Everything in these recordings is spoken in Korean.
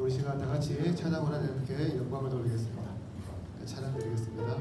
이 시간 다 같이 찬양을 하나님께 영광을 돌리겠습니다. 찬양 드리겠습니다.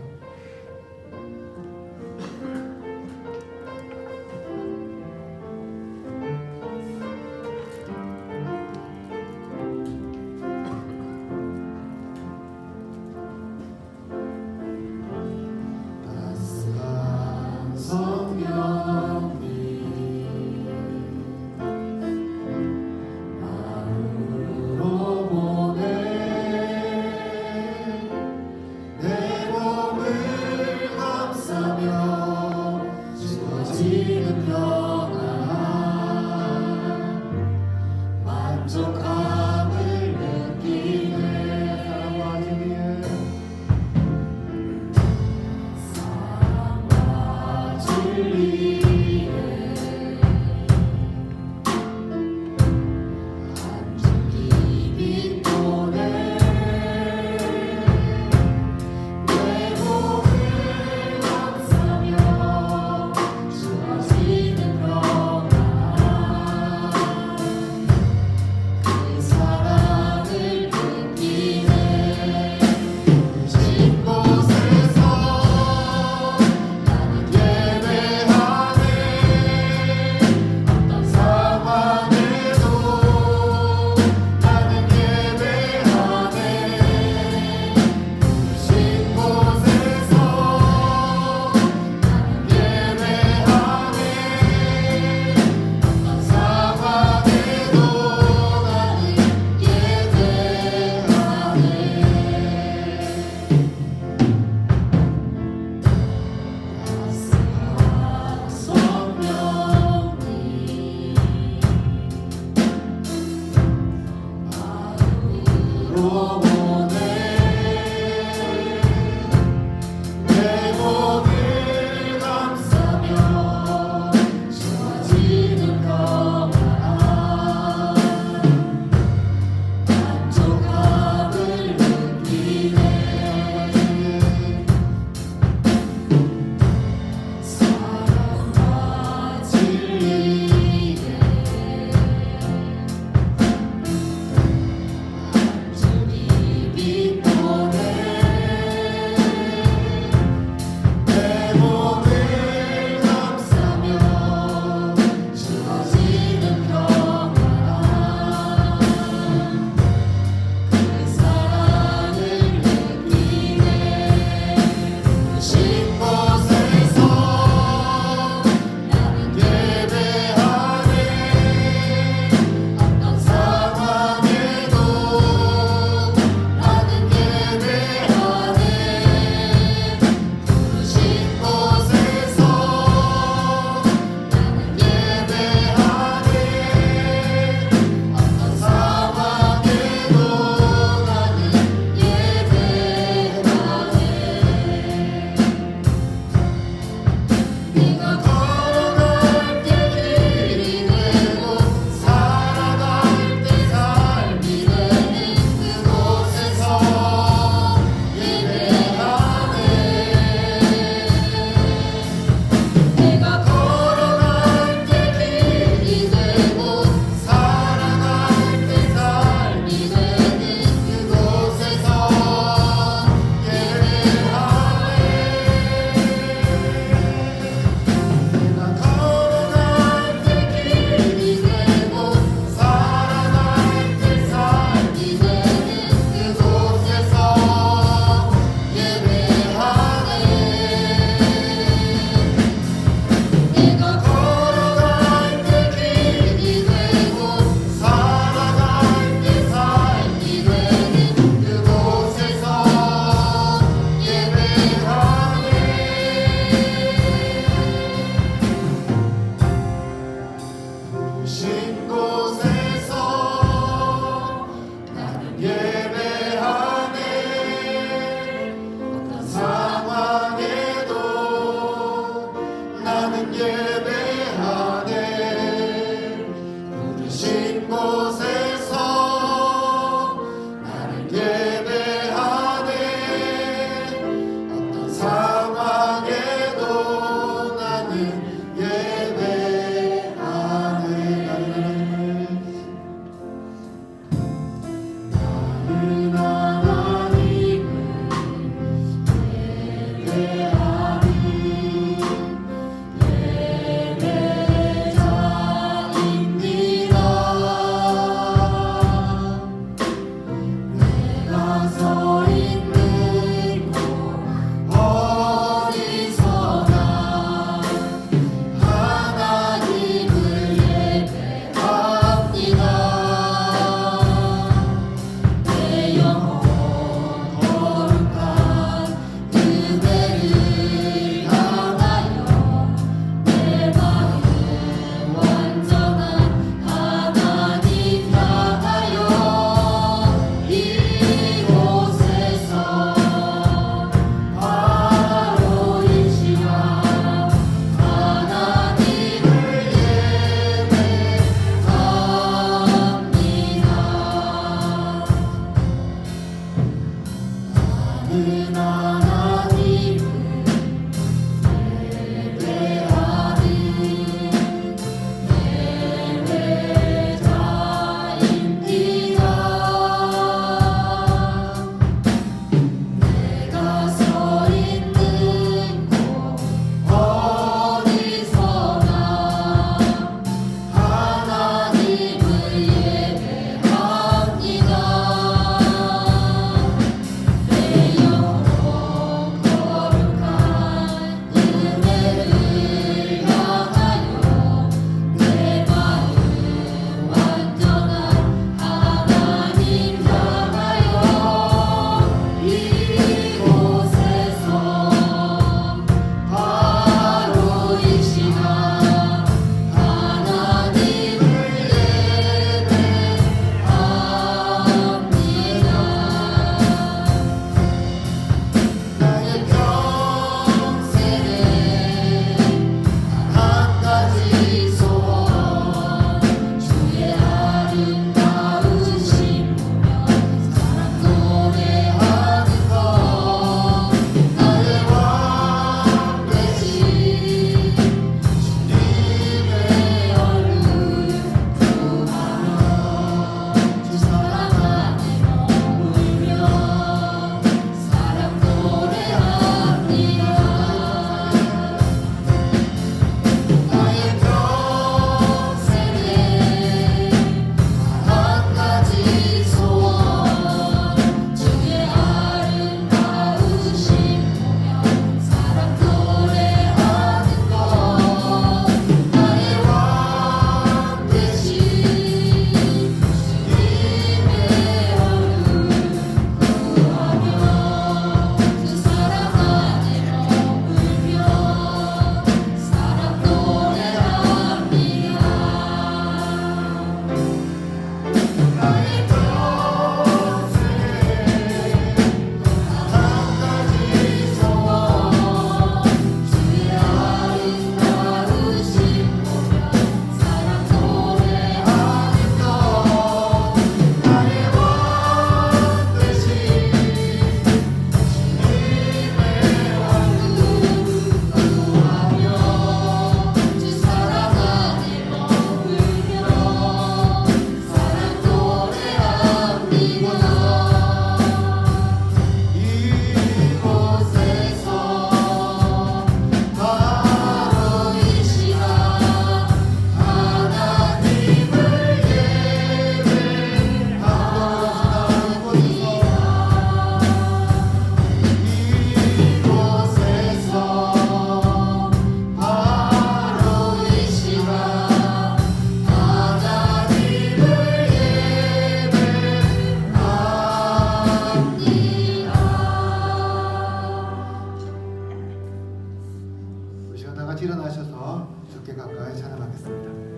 그래서 다 같이 일어나셔서 주께 가까이 찬양하겠습니다.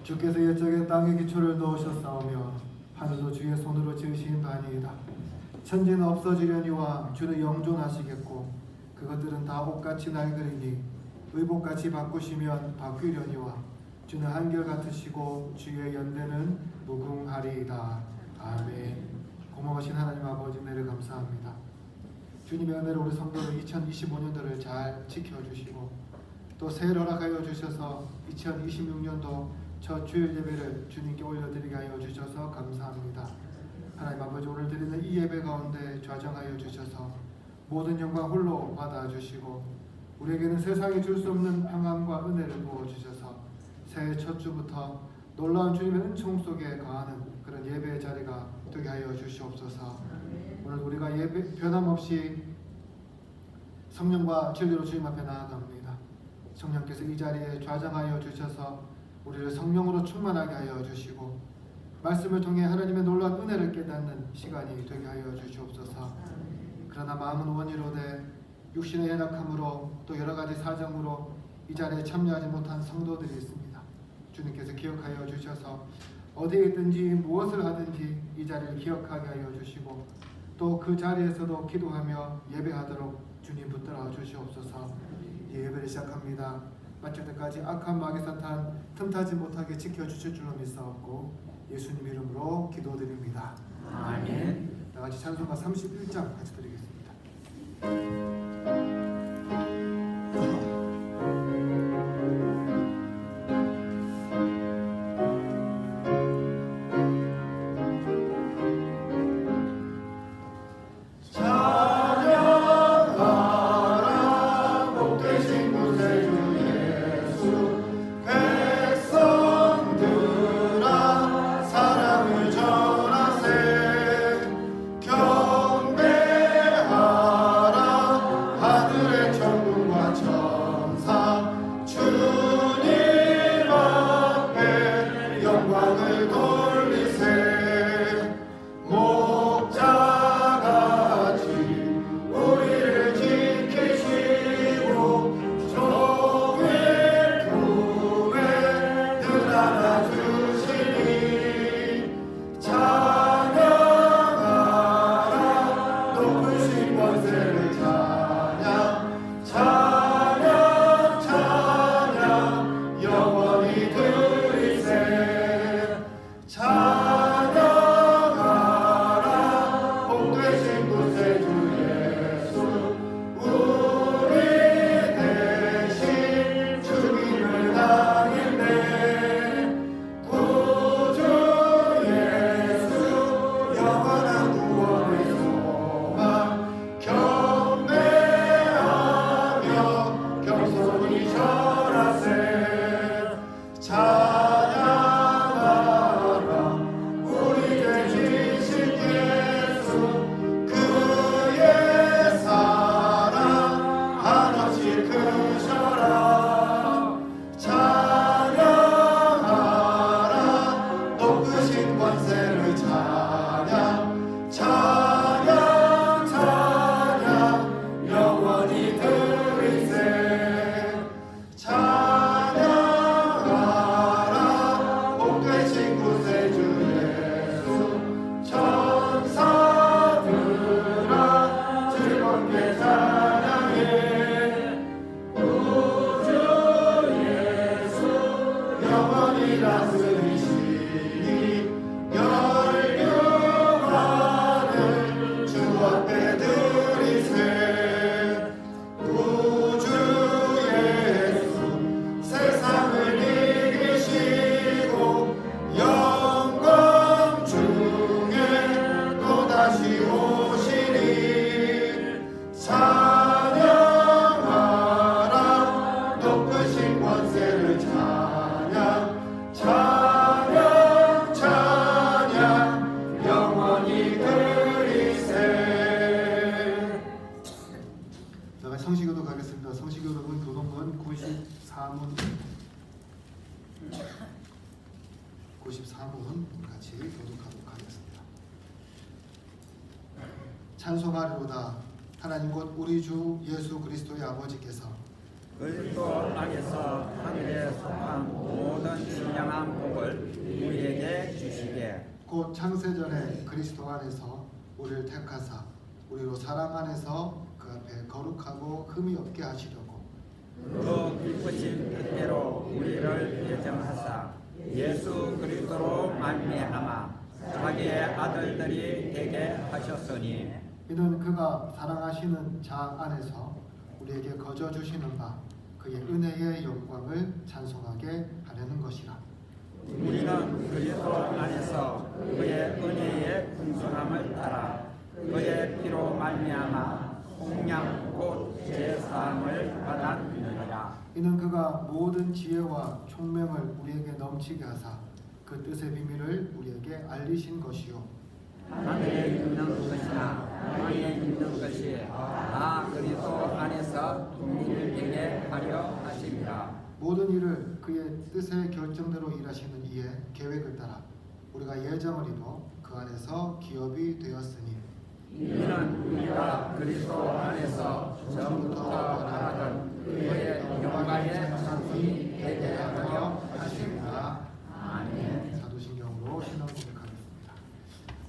주께서 옛적에 땅에 기초를 넣으셨사오며 하늘도 주의 손으로 지으신 바니이다. 천지는 없어지려니와 주는 영존하시겠고 그것들은 다 옷같이 낡으리니 의복같이 바꾸시면 바뀌려니와 주는 한결같으시고 주의 연대는 무궁하리이다. 아멘. 고마우신 하나님 아버지 은혜를 감사합니다. 주님의 은혜로 우리 성도를 2025년도를 잘 지켜주시고 또 새해를 허락하여 주셔서 2026년도 첫 주일 예배를 주님께 올려드리게 하여 주셔서 감사합니다. 하나님 아버지 오늘 드리는 이 예배 가운데 좌정하여 주셔서 모든 영광 홀로 받아주시고 우리에게는 세상이 줄 수 없는 평안과 은혜를 부어주셔서 새해 첫 주부터 놀라운 주님의 은총 속에 거하는 그런 예배의 자리가 되게 하여 주시옵소서. 오늘 우리가 예배 변함없이 성령과 진리로 주님 앞에 나아갑니다. 성령께서 이 자리에 좌정하여 주셔서 우리를 성령으로 충만하게 하여 주시고 말씀을 통해 하나님의 놀라운 은혜를 깨닫는 시간이 되게 하여 주시옵소서. 그러나 마음은 원이로되 육신의 연약함으로 또 여러 가지 사정으로 이 자리에 참여하지 못한 성도들이 있습니다. 주님께서 기억하여 주셔서 어디에 있든지 무엇을 하든지 이 자리를 기억하게 하여 주시고 또 그 자리에서도 기도하며 예배하도록 주님 붙들어 주시옵소서. 예배를 시작합니다. 마칠 때까지 악한 마귀 사탄 틈타지 못하게 지켜주실 줄로 믿사옵고 예수님 이름으로 기도드립니다. 아멘. 다 같이 찬송가 31장 같이 드리겠습니다. 경배 94문 같이 교독하도록 하겠습니다. 찬송하리로다. 하나님 곧 우리 주 예수 그리스도의 아버지께서 그리스도 안에서 하늘에 속한 모든 신령한 복을 우리에게 주시게 곧 창세전에 그리스도 안에서 우리를 택하사 우리로 사랑 안에서 그 앞에 거룩하고 흠이 없게 하시려고 그 기쁘신 뜻대로 우리를 예정하사 예수 그리스도로 말미암아 자기의 아들들이 되게 하셨으니 이는 그가 사랑하시는 자 안에서 우리에게 거저 주시는 바 그의 은혜의 영광을 찬송하게 하려는 것이라. 우리는 그리스도 안에서 그의 은혜의 풍성함을 따라 그의 피로 말미암아 공양 곧 제사함을 받았느니라. 이는 그가 모든 지혜와 총명을 우리에게 넘치게 하사 그 뜻의 비밀을 우리에게 알리신 것이요 하늘에 있는 것이나 땅에 있는 것이 다 그리스도 안에서 동일되게 하려 하십니다. 모든 일을 그의 뜻의 결정대로 일하시는 이의 계획을 따라 우리가 예정을 이루어 그 안에서 기업이 되었으니 이는 우리가 그리스도 안에서 전부터 바라던 그의 영광의 상승이 되게 하려 하십니다. 아멘. 사도신경으로 신앙 고백하겠습니다.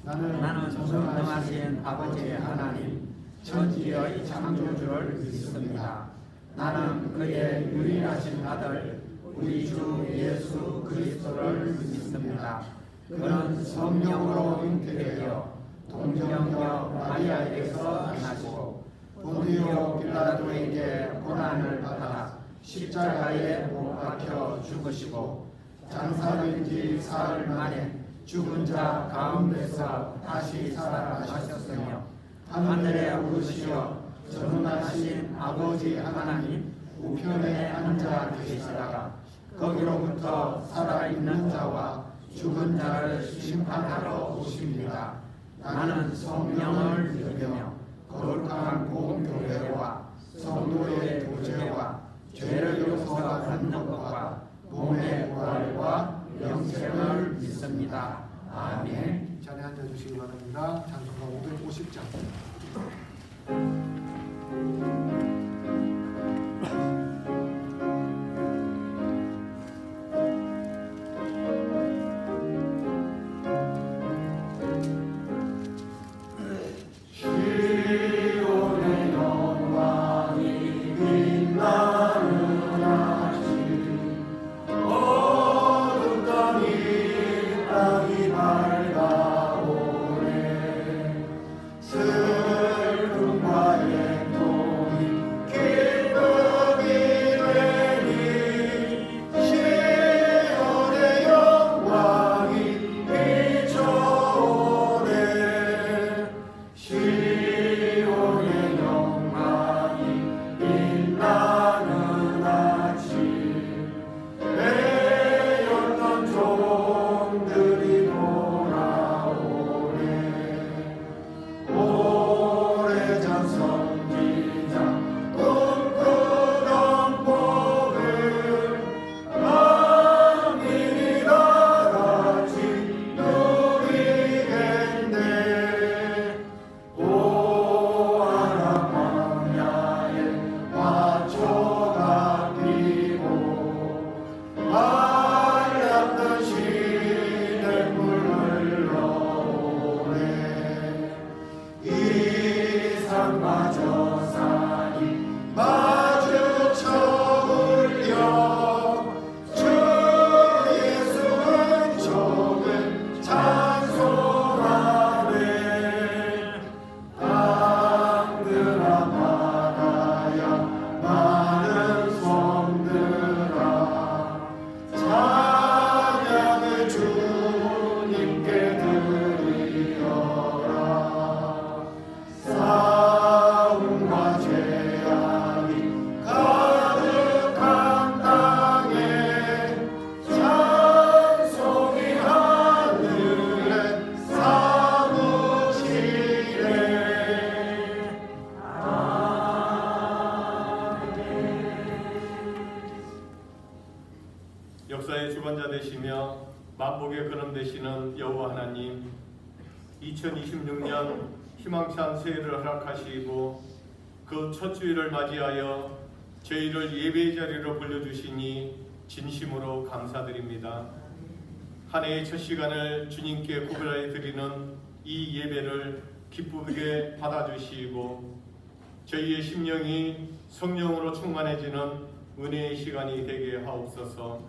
나는 전능하신 아버지 하나님 천지의 창조주를 믿습니다. 나는 그의 유일하신 아들 우리 주 예수 그리스도를 믿습니다. 그는 성령으로 잉태되어 동정녀 마리아에게서 나시고 본디오 빌라도에게 고난을 받아 십자가에 못 박혀 죽으시고 장사된 지 사흘 만에 죽은 자 가운데서 다시 살아나셨으며 하늘에 오르시어 전능하신 아버지 하나님 우편에 앉아 계시다가 거기로부터 살아있는 자와 죽은 자를 심판하러 오십니다. 나는 성령을 믿으며 거룩한 공교회와 성도의 교제와 죄를 용서받는 것과 몸의 부활과 영생을 믿습니다. 아멘. 자리에 앉아주시기 바랍니다. 찬송가 550장. 만물의 주관자 되시며 만복의 근원 되시는 여호와 하나님, 2026년 희망찬 새해를 허락하시고 그 첫 주일을 맞이하여 저희를 예배의 자리로 불러주시니 진심으로 감사드립니다. 한 해의 첫 시간을 주님께 구별하여 드리는 이 예배를 기쁘게 받아주시고 저희의 심령이 성령으로 충만해지는 은혜의 시간이 되게 하옵소서.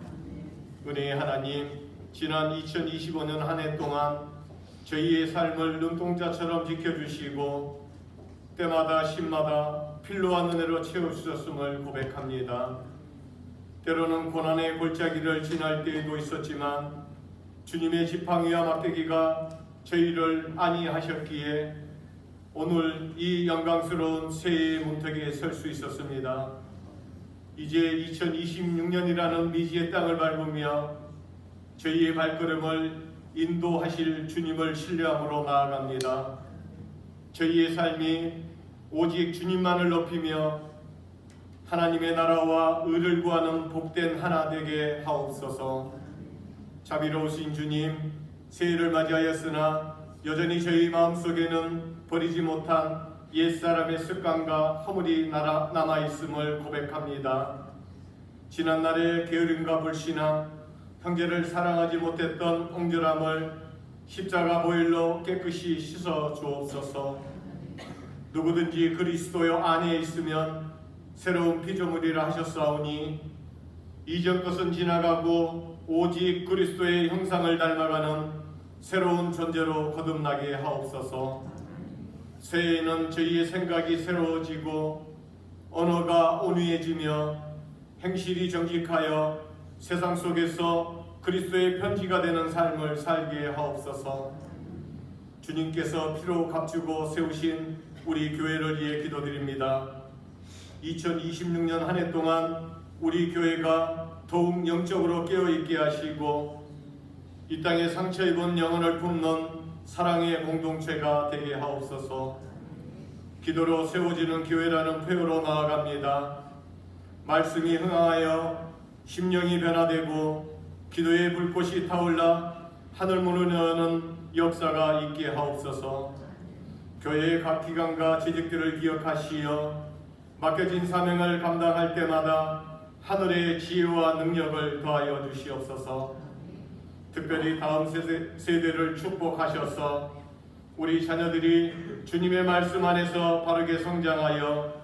은혜의 하나님, 지난 2025년 한 해 동안 저희의 삶을 눈동자처럼 지켜주시고 때마다 시마다 필요한 은혜로 채워주셨음을 고백합니다. 때로는 고난의 골짜기를 지날 때에도 있었지만 주님의 지팡이와 막대기가 저희를 안위하셨기에 오늘 이 영광스러운 새해의 문턱에 설 수 있었습니다. 이제 2026년이라는 미지의 땅을 밟으며 저희의 발걸음을 인도하실 주님을 신뢰함으로 나아갑니다. 저희의 삶이 오직 주님만을 높이며 하나님의 나라와 의를 구하는 복된 하나 되게 하옵소서. 자비로우신 주님, 새해를 맞이하였으나 여전히 저희 마음속에는 버리지 못한 옛사람의 습관과 허물이 남아있음을 고백합니다. 지난날의 게으름과 불신앙, 형제를 사랑하지 못했던 옹졸함을 십자가 보혈로 깨끗이 씻어 주옵소서. 누구든지 그리스도의 안에 있으면 새로운 피조물이라 하셨사오니 이전 것은 지나가고 오직 그리스도의 형상을 닮아가는 새로운 존재로 거듭나게 하옵소서. 새해에는 저희의 생각이 새로워지고 언어가 온유해지며 행실이 정직하여 세상 속에서 그리스도의 편지가 되는 삶을 살게 하옵소서. 주님께서 피로 값주고 세우신 우리 교회를 위해 기도드립니다. 2026년 한 해 동안 우리 교회가 더욱 영적으로 깨어있게 하시고 이 땅에 상처 입은 영혼을 품는 사랑의 공동체가 되게 하옵소서. 기도로 세워지는 교회라는 표어로 나아갑니다. 말씀이 흥하여 심령이 변화되고 기도의 불꽃이 타올라 하늘문을 여는 역사가 있게 하옵소서. 교회의 각 기관과 재직들을 기억하시어 맡겨진 사명을 감당할 때마다 하늘의 지혜와 능력을 더하여 주시옵소서. 특별히 다음 세대를 축복하셔서 우리 자녀들이 주님의 말씀 안에서 바르게 성장하여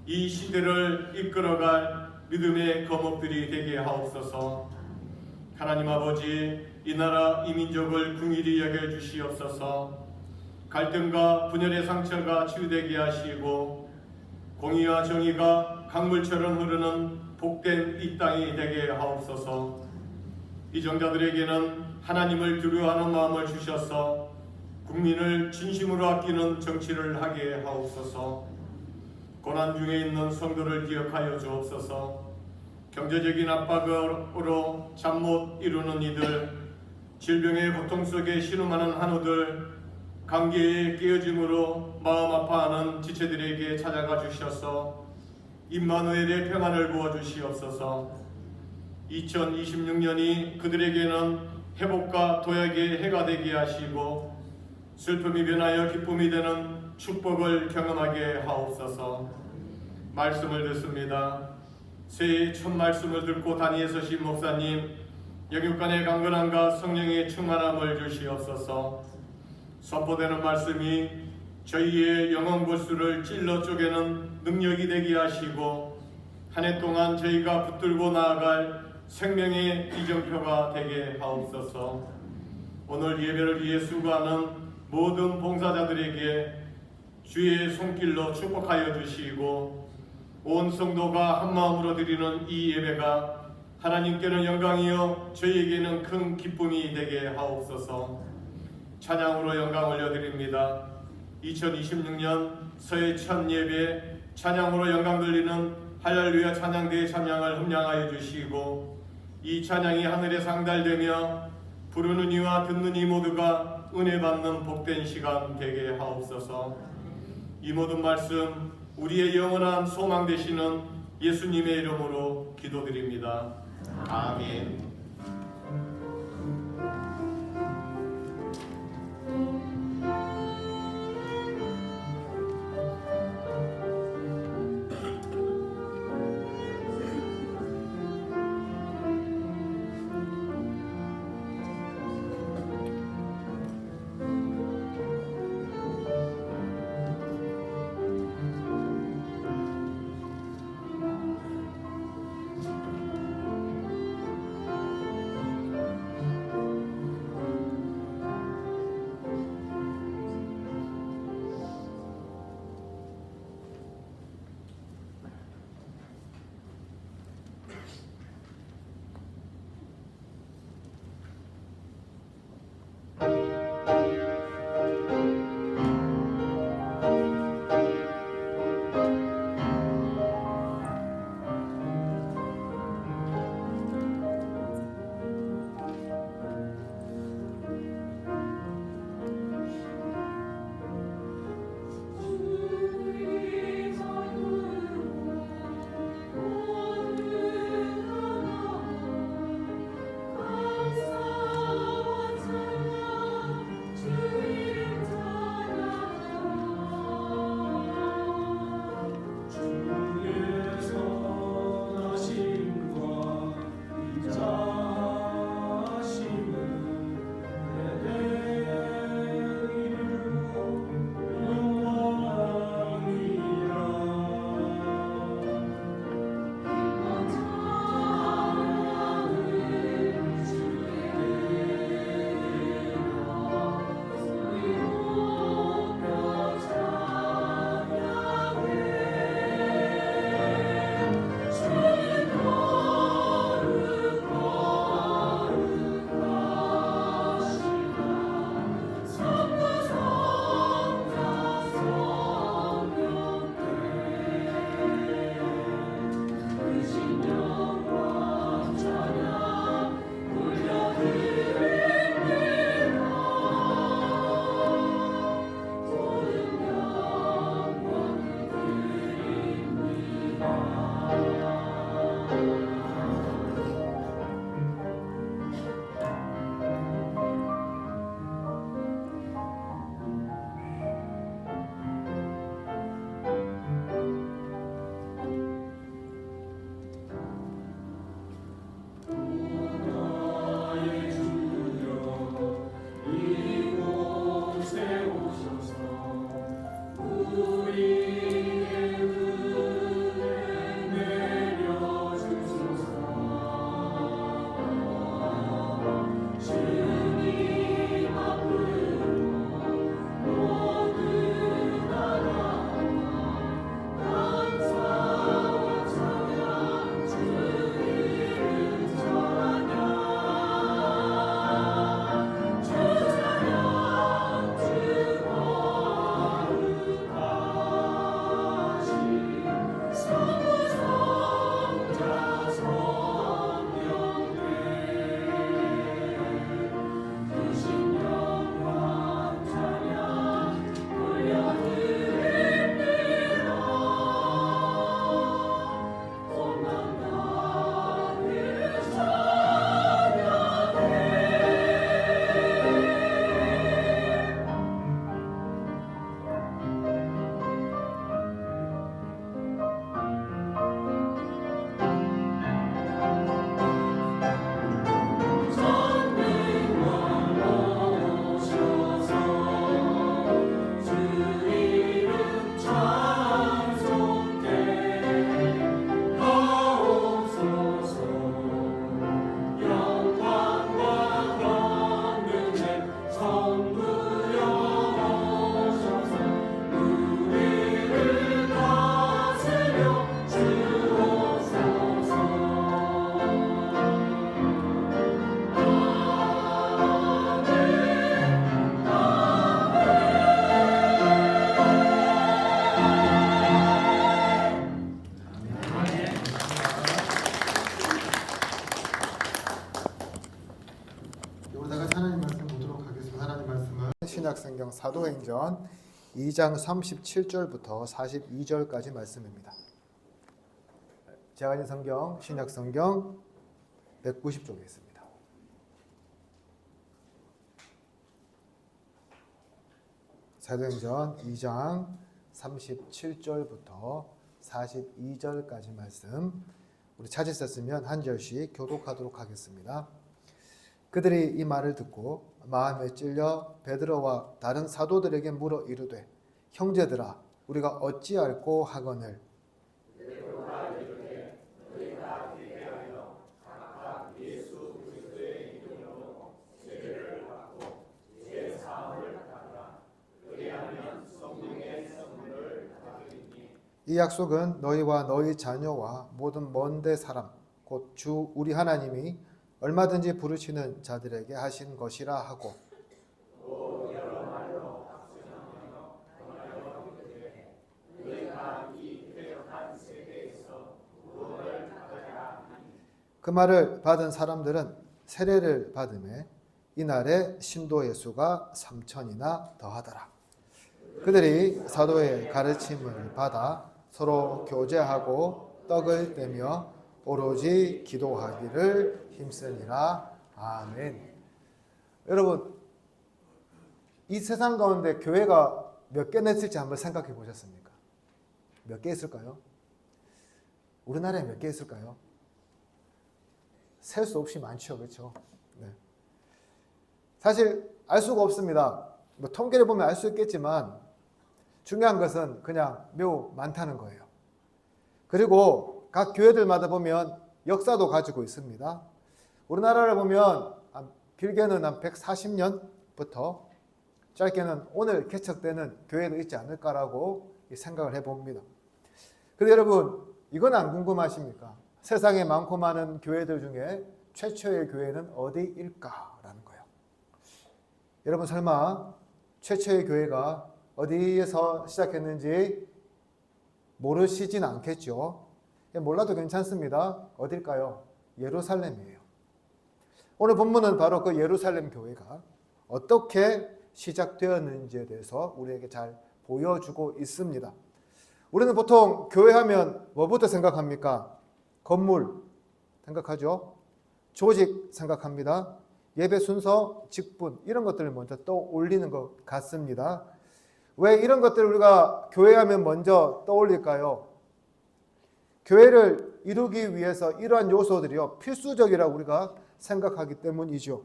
이 시대를 이끌어갈 믿음의 거목들이 되게 하옵소서. 하나님 아버지, 이 나라 이 민족을 긍휼히 여겨주시옵소서. 갈등과 분열의 상처가 치유되게 하시고 공의와 정의가 강물처럼 흐르는 복된 이 땅이 되게 하옵소서. 이정자들에게는 하나님을 두려워하는 마음을 주셔서 국민을 진심으로 아끼는 정치를 하게 하옵소서. 고난 중에 있는 성도를 기억하여 주옵소서. 경제적인 압박으로 잠 못 이루는 이들, 질병의 고통 속에 신음하는 한우들, 감기에 깨어짐으로 마음 아파하는 지체들에게 찾아가 주셔서 임마누엘의 평안을 부어주시옵소서. 2026년이 그들에게는 회복과 도약의 해가 되게 하시고 슬픔이 변하여 기쁨이 되는 축복을 경험하게 하옵소서. 말씀을 듣습니다. 새해 첫 말씀을 듣고 단위에 서신 목사님, 영육간의 강건함과 성령의 충만함을 주시옵소서. 선포되는 말씀이 저희의 영혼 골수를 찔러 쪼개는 능력이 되게 하시고 한 해 동안 저희가 붙들고 나아갈 생명의 이정표가 되게 하옵소서. 오늘 예배를 위해 수고하는 모든 봉사자들에게 주의 손길로 축복하여 주시고 온 성도가 한마음으로 드리는 이 예배가 하나님께는 영광이요 저희에게는 큰 기쁨이 되게 하옵소서. 찬양으로 영광 올려드립니다. 2026년 서해 첫 예배 찬양으로 영광 돌리는 할렐루야 찬양대의 찬양을 함량하여 주시고 이 찬양이 하늘에 상달되며 부르는 이와 듣는 이 모두가 은혜 받는 복된 시간 되게 하옵소서. 이 모든 말씀 우리의 영원한 소망 되시는 예수님의 이름으로 기도드립니다. 아멘. 신약성경 사도행전 2장 37절부터 42절까지 말씀입니다. 제가 가진 성경 신약성경 190쪽에 있습니다. 사도행전 2장 37절부터 42절까지 말씀, 우리 찾으셨으면 한 절씩 교독하도록 하겠습니다. 그들이 이 말을 듣고 마음에 찔려 베드로와 다른 사도들에게 물어 이르되, 형제들아, 우리가 어찌할꼬 하거늘. 이 약속은 너희와 너희 자녀와 모든 먼데 사람 곧 주 우리 하나님이 얼마든지 부르시는 자들에게 하신 것이라 하고, 그 말을 받은 사람들은 세례를 받음에 이날에 신도의 수가 3,000이나 더하더라. 그들이 사도의 가르침을 받아 서로 교제하고 떡을 떼며 오로지 기도하기를 힘쓰니라. 아멘. 여러분, 이 세상 가운데 교회가 몇 개나 있을지 한번 생각해 보셨습니까? 몇 개 있을까요? 우리나라에 몇 개 있을까요? 셀 수 없이 많죠. 그렇죠? 네. 사실 알 수가 없습니다. 뭐 통계를 보면 알 수 있겠지만 중요한 것은 그냥 매우 많다는 거예요. 그리고 각 교회들마다 보면 역사도 가지고 있습니다. 우리나라를 보면 길게는 한 140년부터 짧게는 오늘 개척되는 교회도 있지 않을까라고 생각을 해봅니다. 그런데 여러분, 이건 안 궁금하십니까? 세상에 많고 많은 교회들 중에 최초의 교회는 어디일까라는 거예요. 여러분, 설마 최초의 교회가 어디에서 시작했는지 모르시진 않겠죠? 몰라도 괜찮습니다. 어딜까요? 예루살렘이에요. 오늘 본문은 바로 그 예루살렘 교회가 어떻게 시작되었는지에 대해서 우리에게 잘 보여주고 있습니다. 우리는 보통 교회하면 뭐부터 생각합니까? 건물 생각하죠? 조직 생각합니다. 예배 순서, 직분 이런 것들을 먼저 떠올리는 것 같습니다. 왜 이런 것들을 우리가 교회하면 먼저 떠올릴까요? 교회를 이루기 위해서 이러한 요소들이요 필수적이라고 우리가 생각하기 때문이죠.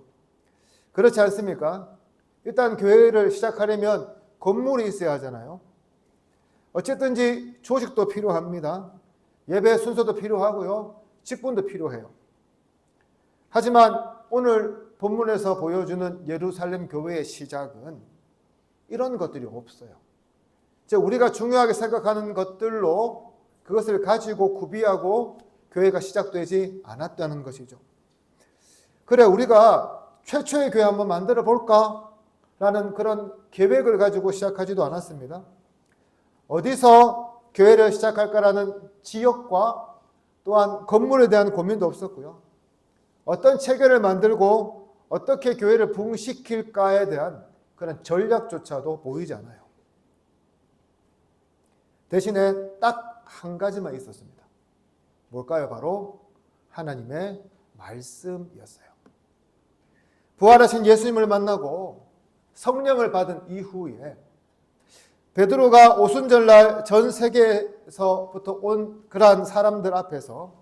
그렇지 않습니까? 일단 교회를 시작하려면 건물이 있어야 하잖아요. 어쨌든지 조직도 필요합니다. 예배 순서도 필요하고요. 직분도 필요해요. 하지만 오늘 본문에서 보여주는 예루살렘 교회의 시작은 이런 것들이 없어요. 즉 우리가 중요하게 생각하는 것들로 그것을 가지고 구비하고 교회가 시작되지 않았다는 것이죠. 그래, 우리가 최초의 교회 한번 만들어 볼까? 라는 그런 계획을 가지고 시작하지도 않았습니다. 어디서 교회를 시작할까라는 지역과 또한 건물에 대한 고민도 없었고요. 어떤 체계를 만들고 어떻게 교회를 부흥시킬까에 대한 그런 전략조차도 보이지 않아요. 대신에 딱 한 가지만 있었습니다. 뭘까요? 바로 하나님의 말씀이었어요. 부활하신 예수님을 만나고 성령을 받은 이후에 베드로가 오순절날 전 세계에서부터 온 그러한 사람들 앞에서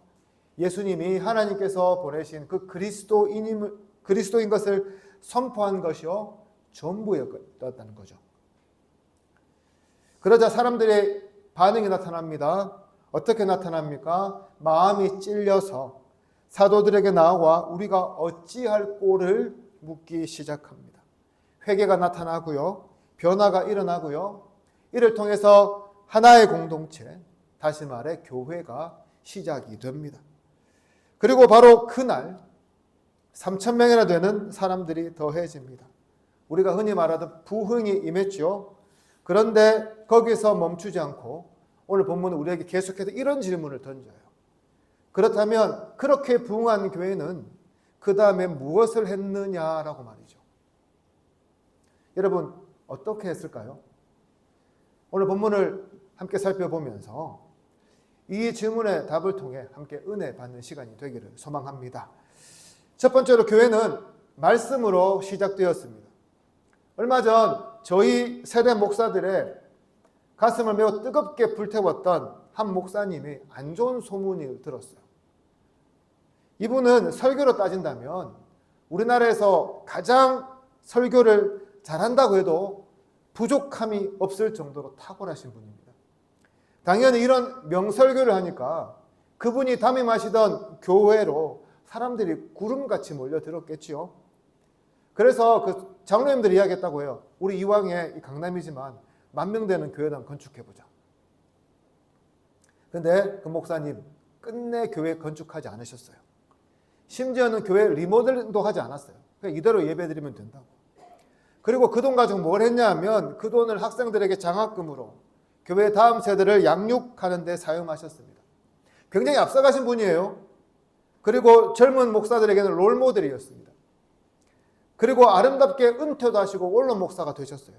예수님이 하나님께서 보내신 그 그리스도인 것을 선포한 것이요 전부였다는 거죠. 그러자 사람들의 반응이 나타납니다. 어떻게 나타납니까? 마음이 찔려서 사도들에게 나와 우리가 어찌할 꼴을 묻기 시작합니다. 회개가 나타나고요. 변화가 일어나고요. 이를 통해서 하나의 공동체, 다시 말해 교회가 시작이 됩니다. 그리고 바로 그날 3,000명이나 되는 사람들이 더해집니다. 우리가 흔히 말하던 부흥이 임했죠. 그런데 거기서 멈추지 않고 오늘 본문은 우리에게 계속해서 이런 질문을 던져요. 그렇다면 그렇게 부흥한 교회는 그 다음에 무엇을 했느냐라고 말이죠. 여러분, 어떻게 했을까요? 오늘 본문을 함께 살펴보면서 이 질문의 답을 통해 함께 은혜 받는 시간이 되기를 소망합니다. 첫 번째로 교회는 말씀으로 시작되었습니다. 얼마 전 저희 세대 목사들의 가슴을 매우 뜨겁게 불태웠던 한 목사님이 안 좋은 소문을 들었어요. 이분은 설교로 따진다면 우리나라에서 가장 설교를 잘한다고 해도 부족함이 없을 정도로 탁월하신 분입니다. 당연히 이런 명설교를 하니까 그분이 담임하시던 교회로 사람들이 구름같이 몰려들었겠지요. 그래서 그 장로님들이 이야기했다고 해요. 우리 이왕에 강남이지만 10,000명 되는 교회당 건축해보자. 근데 그 목사님 끝내 교회 건축하지 않으셨어요. 심지어는 교회 리모델링도 하지 않았어요. 그냥 이대로 예배드리면 된다고. 그리고 그 돈 가지고 뭘 했냐면 그 돈을 학생들에게 장학금으로 교회 다음 세대를 양육하는 데 사용하셨습니다. 굉장히 앞서가신 분이에요. 그리고 젊은 목사들에게는 롤모델이었습니다. 그리고 아름답게 은퇴도 하시고 원로 목사가 되셨어요.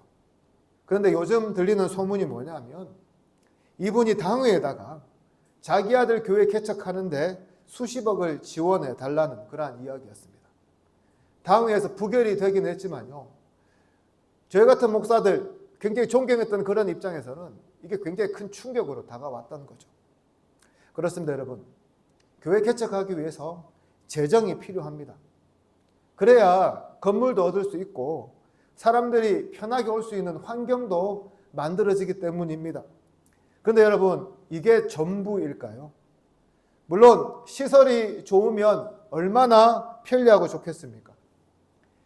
그런데 요즘 들리는 소문이 뭐냐면 이분이 당회에다가 자기 아들 교회 개척하는데 수십억을 지원해 달라는 그러한 이야기였습니다. 당회에서 부결이 되긴 했지만요. 저희 같은 목사들 굉장히 존경했던 그런 입장에서는 이게 굉장히 큰 충격으로 다가왔던 거죠. 그렇습니다, 여러분. 교회 개척하기 위해서 재정이 필요합니다. 그래야 건물도 얻을 수 있고 사람들이 편하게 올 수 있는 환경도 만들어지기 때문입니다. 그런데 여러분, 이게 전부일까요? 물론 시설이 좋으면 얼마나 편리하고 좋겠습니까?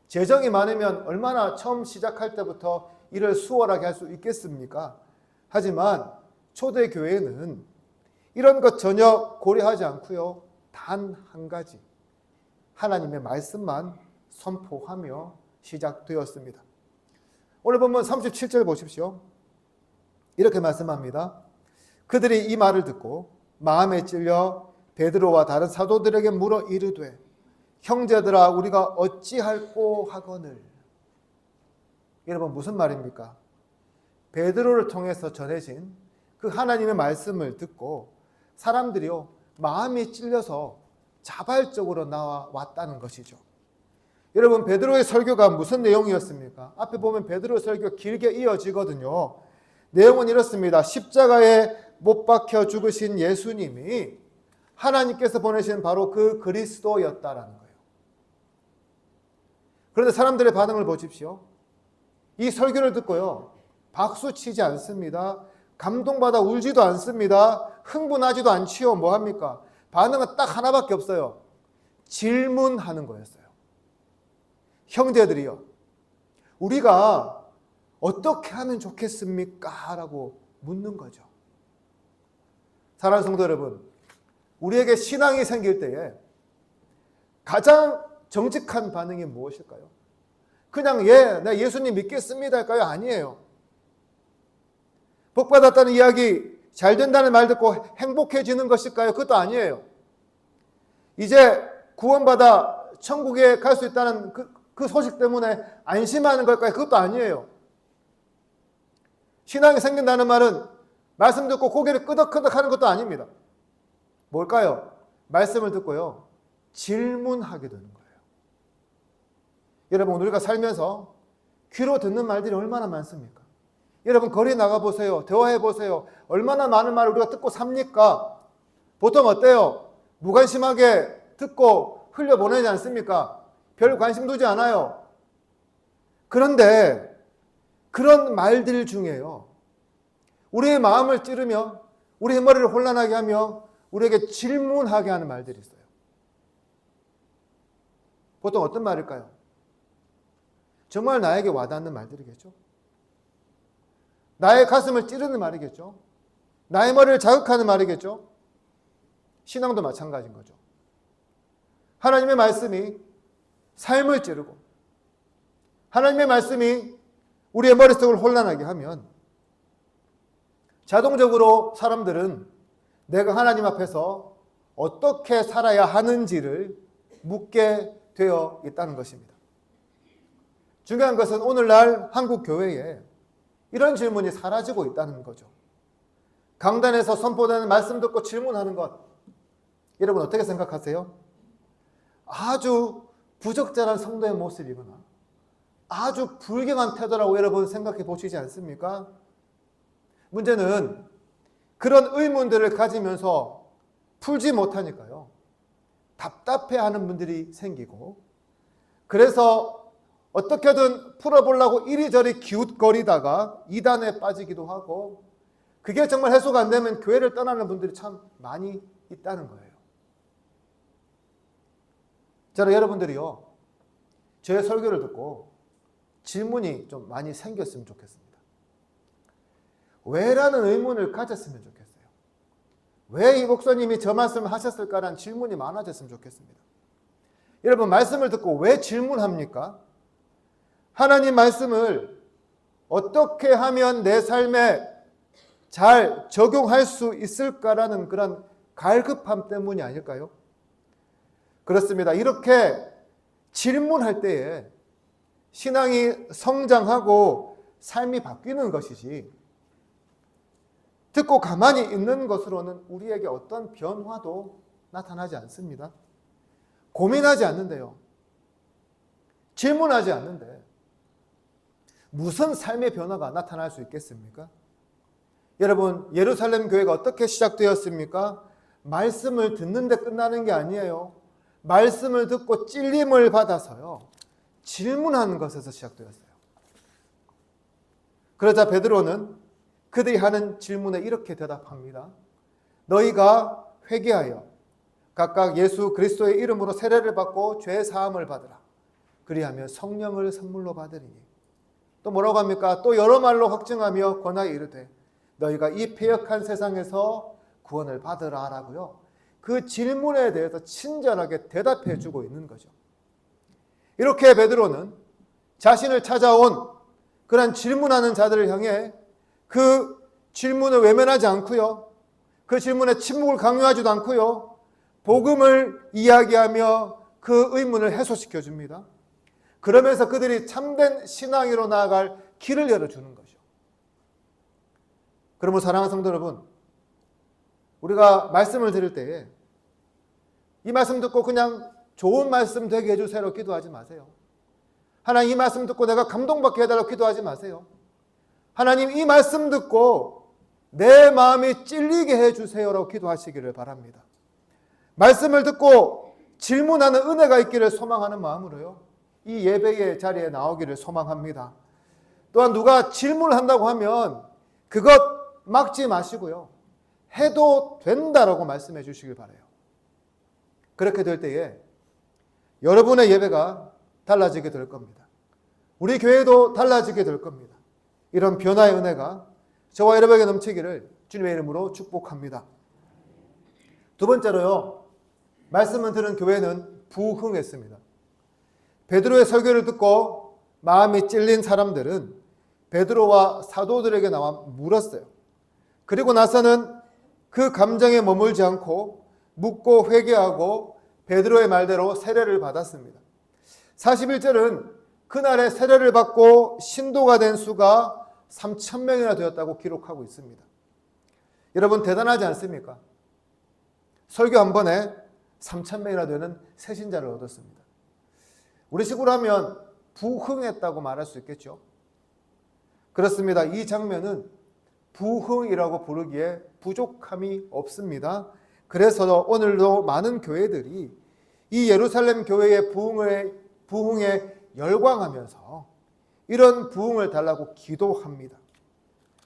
재정이 많으면 얼마나 처음 시작할 때부터 일을 수월하게 할 수 있겠습니까? 하지만 초대교회는 이런 것 전혀 고려하지 않고요. 단 한 가지, 하나님의 말씀만 선포하며 시작되었습니다. 오늘 본문 37절 보십시오. 이렇게 말씀합니다. 그들이 이 말을 듣고 마음에 찔려 베드로와 다른 사도들에게 물어 이르되 형제들아 우리가 어찌할꼬 하거늘. 여러분 무슨 말입니까? 베드로를 통해서 전해진 그 하나님의 말씀을 듣고 사람들이요 마음이 찔려서 자발적으로 나왔다는 것이죠. 여러분 베드로의 설교가 무슨 내용이었습니까? 앞에 보면 베드로의 설교가 길게 이어지거든요. 내용은 이렇습니다. 십자가에 못 박혀 죽으신 예수님이 하나님께서 보내신 바로 그 그리스도였다라는 거예요. 그런데 사람들의 반응을 보십시오. 이 설교를 듣고요. 박수 치지 않습니다. 감동받아 울지도 않습니다. 흥분하지도 않지요. 뭐합니까? 반응은 딱 하나밖에 없어요. 질문하는 거였어요. 형제들이요. 우리가 어떻게 하면 좋겠습니까? 라고 묻는 거죠. 사랑하는 성도 여러분, 우리에게 신앙이 생길 때에 가장 정직한 반응이 무엇일까요? 그냥 나 예수님 믿겠습니다 할까요? 아니에요. 복받았다는 이야기, 잘 된다는 말 듣고 행복해지는 것일까요? 그것도 아니에요. 이제 구원받아 천국에 갈 수 있다는 그 소식 때문에 안심하는 걸까요? 그것도 아니에요. 신앙이 생긴다는 말은 말씀 듣고 고개를 끄덕끄덕 하는 것도 아닙니다. 뭘까요? 말씀을 듣고요. 질문하게 되는 거예요. 여러분 우리가 살면서 귀로 듣는 말들이 얼마나 많습니까? 여러분 거리에 나가보세요. 대화해보세요. 얼마나 많은 말을 우리가 듣고 삽니까? 보통 어때요? 무관심하게 듣고 흘려보내지 않습니까? 별 관심 두지 않아요. 그런데 그런 말들 중에요. 우리의 마음을 찌르며 우리의 머리를 혼란하게 하며 우리에게 질문하게 하는 말들이 있어요. 보통 어떤 말일까요? 정말 나에게 와닿는 말들이겠죠. 나의 가슴을 찌르는 말이겠죠. 나의 머리를 자극하는 말이겠죠. 신앙도 마찬가지인 거죠. 하나님의 말씀이 삶을 찌르고 하나님의 말씀이 우리의 머릿속을 혼란하게 하면 자동적으로 사람들은 내가 하나님 앞에서 어떻게 살아야 하는지를 묻게 되어 있다는 것입니다. 중요한 것은 오늘날 한국 교회에 이런 질문이 사라지고 있다는 거죠. 강단에서 선포되는 말씀 듣고 질문하는 것, 여러분 어떻게 생각하세요? 아주 부적절한 성도의 모습이거나 아주 불경한 태도라고 여러분 생각해 보시지 않습니까? 문제는 그런 의문들을 가지면서 풀지 못하니까요, 답답해하는 분들이 생기고, 그래서 어떻게든 풀어보려고 이리저리 기웃거리다가 이단에 빠지기도 하고, 그게 정말 해소가 안 되면 교회를 떠나는 분들이 참 많이 있다는 거예요. 저는 여러분들이요, 저의 설교를 듣고 질문이 좀 많이 생겼으면 좋겠습니다. 왜라는 의문을 가졌으면 좋겠어요. 왜 이 목사님이 저 말씀을 하셨을까라는 질문이 많아졌으면 좋겠습니다. 여러분, 말씀을 듣고 왜 질문합니까? 하나님 말씀을 어떻게 하면 내 삶에 잘 적용할 수 있을까라는 그런 갈급함 때문이 아닐까요? 그렇습니다. 이렇게 질문할 때에 신앙이 성장하고 삶이 바뀌는 것이지, 듣고 가만히 있는 것으로는 우리에게 어떤 변화도 나타나지 않습니다. 고민하지 않는데요, 질문하지 않는데 무슨 삶의 변화가 나타날 수 있겠습니까? 여러분, 예루살렘 교회가 어떻게 시작되었습니까? 말씀을 듣는데 끝나는 게 아니에요. 말씀을 듣고 찔림을 받아서요, 질문하는 것에서 시작되었어요. 그러자 베드로는 그들이 하는 질문에 이렇게 대답합니다. 너희가 회개하여 각각 예수 그리스도의 이름으로 세례를 받고 죄 사함을 받으라. 그리하면 성령을 선물로 받으리니. 또 뭐라고 합니까? 또 여러 말로 확증하며 권하여 이르되 너희가 이 패역한 세상에서 구원을 받으라 라고요, 그 질문에 대해서 친절하게 대답해 주고 있는 거죠. 이렇게 베드로는 자신을 찾아온 그런 질문하는 자들을 향해 그 질문을 외면하지 않고요, 그 질문에 침묵을 강요하지도 않고요, 복음을 이야기하며 그 의문을 해소시켜 줍니다. 그러면서 그들이 참된 신앙으로 나아갈 길을 열어주는 거죠. 그러므로 사랑하는 성도 여러분, 우리가 말씀을 들을 때에 이 말씀 듣고 그냥 좋은 말씀 되게 해주세요 기도하지 마세요. 하나님, 이 말씀 듣고 내가 감동받게 해달라고 기도하지 마세요. 하나님, 이 말씀 듣고 내 마음이 찔리게 해주세요라고 기도하시기를 바랍니다. 말씀을 듣고 질문하는 은혜가 있기를 소망하는 마음으로요, 이 예배의 자리에 나오기를 소망합니다. 또한 누가 질문을 한다고 하면 그것 막지 마시고요, 해도 된다라고 말씀해 주시길 바라요. 그렇게 될 때에 여러분의 예배가 달라지게 될 겁니다. 우리 교회도 달라지게 될 겁니다. 이런 변화의 은혜가 저와 여러분에게 넘치기를 주님의 이름으로 축복합니다. 두 번째로요, 말씀을 들은 교회는 부흥했습니다. 베드로의 설교를 듣고 마음이 찔린 사람들은 베드로와 사도들에게 나와 물었어요. 그리고 나서는 그 감정에 머물지 않고 묻고 회개하고 베드로의 말대로 세례를 받았습니다. 41절은 그날에 세례를 받고 신도가 된 수가 3,000명이나 되었다고 기록하고 있습니다. 여러분, 대단하지 않습니까? 설교 한 번에 3,000명이나 되는 새신자를 얻었습니다. 우리 식으로 하면 부흥했다고 말할 수 있겠죠. 그렇습니다. 이 장면은 부흥이라고 부르기에 부족함이 없습니다. 그래서 오늘도 많은 교회들이 이 예루살렘 교회의 부흥에 열광하면서 이런 부흥을 달라고 기도합니다.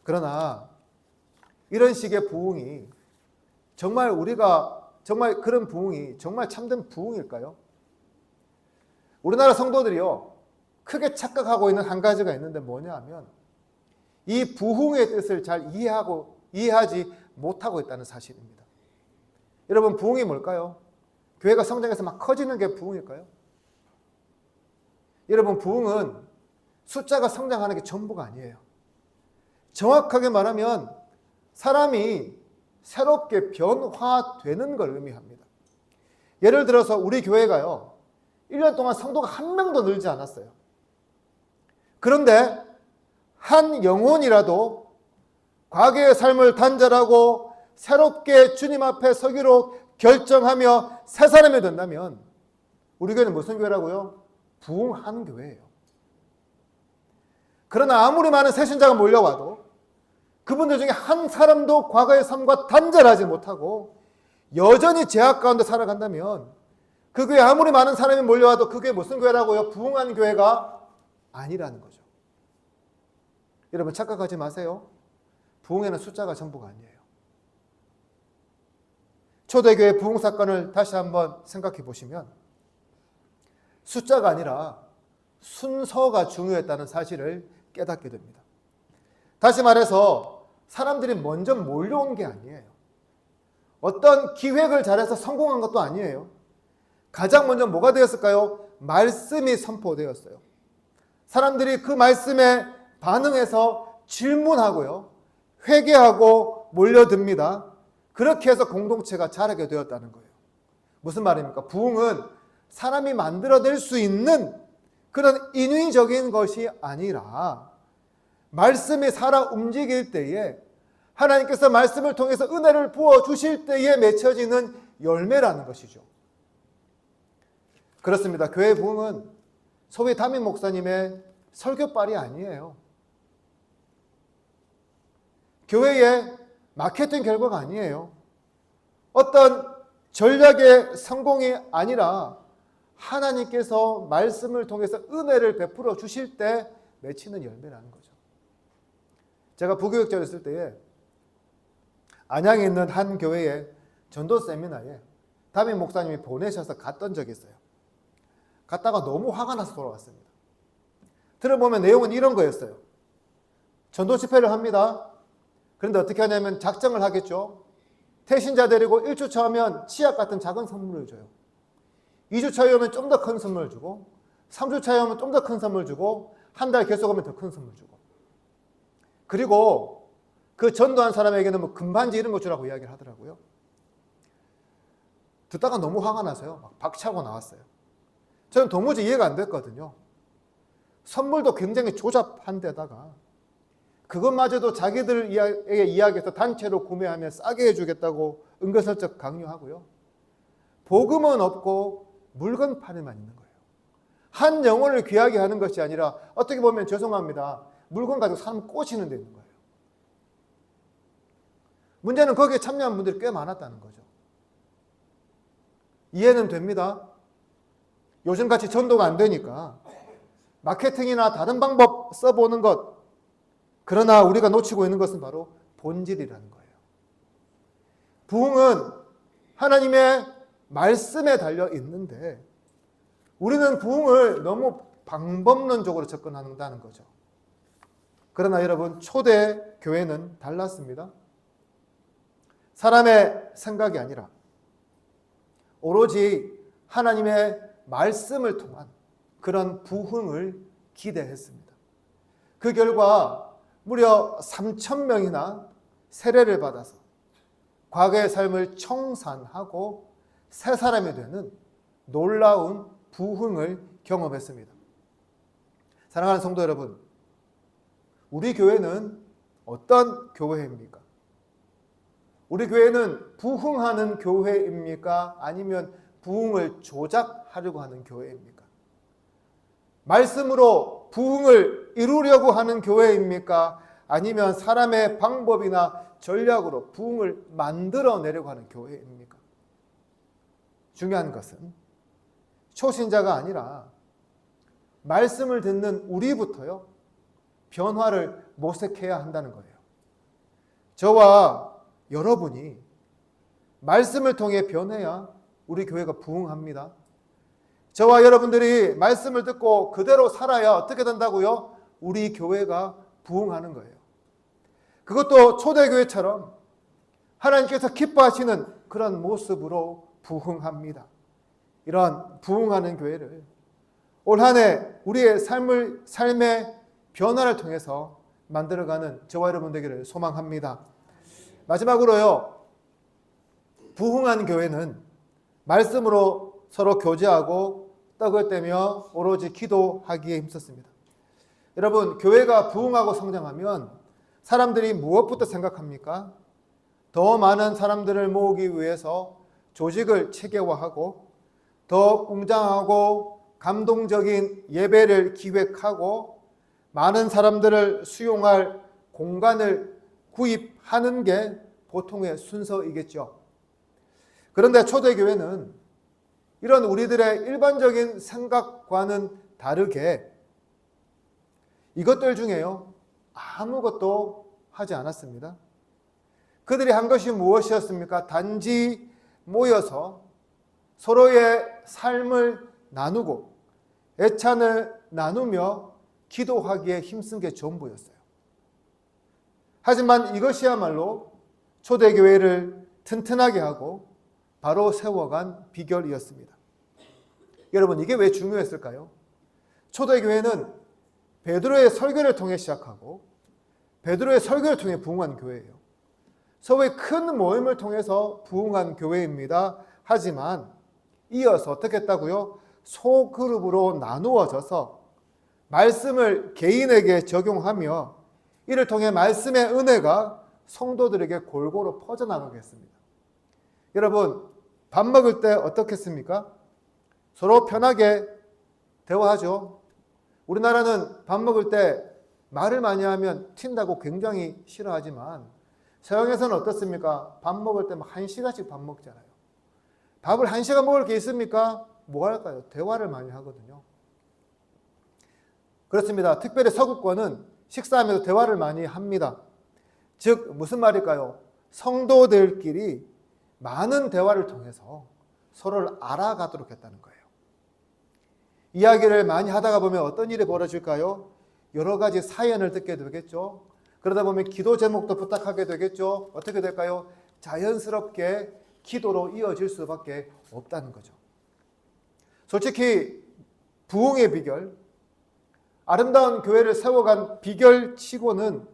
그러나 이런 식의 부흥이 정말 그런 부흥이 정말 참된 부흥일까요? 우리나라 성도들이요, 크게 착각하고 있는 한 가지가 있는데 뭐냐 하면 이 부흥의 뜻을 잘 이해하지 못하고 있다는 사실입니다. 여러분, 부흥이 뭘까요? 교회가 성장해서 막 커지는 게 부흥일까요? 여러분, 부흥은 숫자가 성장하는 게 전부가 아니에요. 정확하게 말하면 사람이 새롭게 변화되는 걸 의미합니다. 예를 들어서 우리 교회가요, 1년 동안 성도가 한 명도 늘지 않았어요. 그런데 한 영혼이라도 과거의 삶을 단절하고 새롭게 주님 앞에 서기로 결정하며 새 사람이 된다면 우리 교회는 무슨 교회라고요? 부흥한 교회예요. 그러나 아무리 많은 새신자가 몰려와도 그분들 중에 한 사람도 과거의 삶과 단절하지 못하고 여전히 죄악 가운데 살아간다면 그 교회에 아무리 많은 사람이 몰려와도 그게 무슨 교회라고요? 부흥한 교회가 아니라는 거죠. 여러분 착각하지 마세요. 부흥에는 숫자가 전부가 아니에요. 초대교회 부흥 사건을 다시 한번 생각해 보시면 숫자가 아니라 순서가 중요했다는 사실을 깨닫게 됩니다. 다시 말해서 사람들이 먼저 몰려온 게 아니에요. 어떤 기획을 잘해서 성공한 것도 아니에요. 가장 먼저 뭐가 되었을까요? 말씀이 선포되었어요. 사람들이 그 말씀에 반응해서 질문하고요. 회개하고 몰려듭니다. 그렇게 해서 공동체가 자라게 되었다는 거예요. 무슨 말입니까? 부흥은 사람이 만들어낼 수 있는 그런 인위적인 것이 아니라 말씀이 살아 움직일 때에 하나님께서 말씀을 통해서 은혜를 부어주실 때에 맺혀지는 열매라는 것이죠. 그렇습니다. 교회 부흥은 소위 담임 목사님의 설교빨이 아니에요. 교회의 마케팅 결과가 아니에요. 어떤 전략의 성공이 아니라 하나님께서 말씀을 통해서 은혜를 베풀어 주실 때 맺히는 열매라는 거죠. 제가 부교육자 있을 때에 안양에 있는 한 교회의 전도 세미나에 담임 목사님이 보내셔서 갔던 적이 있어요. 갔다가 너무 화가 나서 돌아왔습니다. 들어보면 내용은 이런 거였어요. 전도 집회를 합니다. 그런데 어떻게 하냐면 작정을 하겠죠. 태신자 데리고 1주차 하면 치약 같은 작은 선물을 줘요. 2주차에 오면 좀 더 큰 선물 주고 3주차에 오면 좀 더 큰 선물 주고 한 달 계속하면 더 큰 선물 주고 그리고 그 전도한 사람에게는 뭐 금반지 이런 거 주라고 이야기를 하더라고요. 듣다가 너무 화가 나서요. 막 박차고 나왔어요. 저는 도무지 이해가 안 됐거든요. 선물도 굉장히 조잡한 데다가 그것마저도 자기들에게 이야기해서 단체로 구매하면 싸게 해주겠다고 은근슬쩍 강요하고요. 복음은 없고 물건판에만 있는 거예요. 한 영혼을 귀하게 하는 것이 아니라 어떻게 보면 죄송합니다. 물건 가지고 사람 꼬시는 데 있는 거예요. 문제는 거기에 참여한 분들이 꽤 많았다는 거죠. 이해는 됩니다. 요즘같이 전도가 안 되니까 마케팅이나 다른 방법 써보는 것, 그러나 우리가 놓치고 있는 것은 바로 본질이라는 거예요. 부흥은 하나님의 말씀에 달려 있는데 우리는 부흥을 너무 방법론적으로 접근한다는 거죠. 그러나 여러분, 초대 교회는 달랐습니다. 사람의 생각이 아니라 오로지 하나님의 말씀을 통한 그런 부흥을 기대했습니다. 그 결과 무려 3,000명이나 세례를 받아서 과거의 삶을 청산하고 새 사람이 되는 놀라운 부흥을 경험했습니다. 사랑하는 성도 여러분, 우리 교회는 어떤 교회입니까? 우리 교회는 부흥하는 교회입니까? 아니면 부흥을 조작하려고 하는 교회입니까? 말씀으로 부흥을 이루려고 하는 교회입니까? 아니면 사람의 방법이나 전략으로 부흥을 만들어내려고 하는 교회입니까? 중요한 것은 초신자가 아니라 말씀을 듣는 우리부터요, 변화를 모색해야 한다는 거예요. 저와 여러분이 말씀을 통해 변해야 우리 교회가 부흥합니다. 저와 여러분들이 말씀을 듣고 그대로 살아야 어떻게 된다고요? 우리 교회가 부흥하는 거예요. 그것도 초대교회처럼 하나님께서 기뻐하시는 그런 모습으로 부흥합니다. 이런 부흥하는 교회를 올 한 해 우리의 삶의 변화를 통해서 만들어가는 저와 여러분 되기를 소망합니다. 마지막으로요, 부흥한 교회는 말씀으로 서로 교제하고 떡을 떼며 오로지 기도하기에 힘썼습니다. 여러분, 교회가 부흥하고 성장하면 사람들이 무엇부터 생각합니까? 더 많은 사람들을 모으기 위해서 조직을 체계화하고 더 웅장하고 감동적인 예배를 기획하고 많은 사람들을 수용할 공간을 구입하는 게 보통의 순서이겠죠. 그런데 초대교회는 이런 우리들의 일반적인 생각과는 다르게 이것들 중에요, 아무것도 하지 않았습니다. 그들이 한 것이 무엇이었습니까? 단지 모여서 서로의 삶을 나누고 애찬을 나누며 기도하기에 힘쓴 게 전부였어요. 하지만 이것이야말로 초대교회를 튼튼하게 하고 바로 세워간 비결이었습니다. 여러분, 이게 왜 중요했을까요? 초대교회는 베드로의 설교를 통해 시작하고 베드로의 설교를 통해 부흥한 교회예요. 서로의 큰 모임을 통해서 부흥한 교회입니다. 하지만 이어서 어떻게 했다고요? 소그룹으로 나누어져서 말씀을 개인에게 적용하며 이를 통해 말씀의 은혜가 성도들에게 골고루 퍼져나가겠습니다. 여러분, 밥 먹을 때 어떻겠습니까? 서로 편하게 대화하죠. 우리나라는 밥 먹을 때 말을 많이 하면 튄다고 굉장히 싫어하지만 서양에서는 어떻습니까? 밥 먹을 때 1시간씩 밥 먹잖아요. 밥을 1시간 먹을 게 있습니까? 뭐 할까요? 대화를 많이 하거든요. 그렇습니다. 특별히 서구권은 식사하면서 대화를 많이 합니다. 즉 무슨 말일까요? 성도들끼리 많은 대화를 통해서 서로를 알아가도록 했다는 거예요. 이야기를 많이 하다가 보면 어떤 일이 벌어질까요? 여러 가지 사연을 듣게 되겠죠. 그러다 보면 기도 제목도 부탁하게 되겠죠. 어떻게 될까요? 자연스럽게 기도로 이어질 수밖에 없다는 거죠. 솔직히 부흥의 비결, 아름다운 교회를 세워간 비결치고는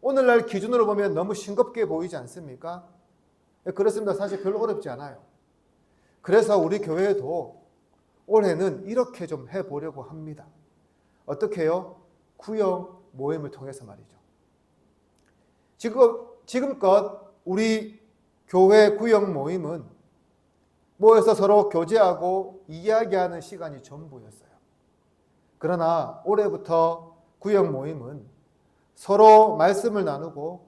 오늘날 기준으로 보면 너무 싱겁게 보이지 않습니까? 그렇습니다. 사실 별로 어렵지 않아요. 그래서 우리 교회도 올해는 이렇게 좀 해보려고 합니다. 어떻게 해요? 구역 모임을 통해서 말이죠. 지금껏 우리 교회 구역 모임은 모여서 서로 교제하고 이야기하는 시간이 전부였어요. 그러나 올해부터 구역 모임은 서로 말씀을 나누고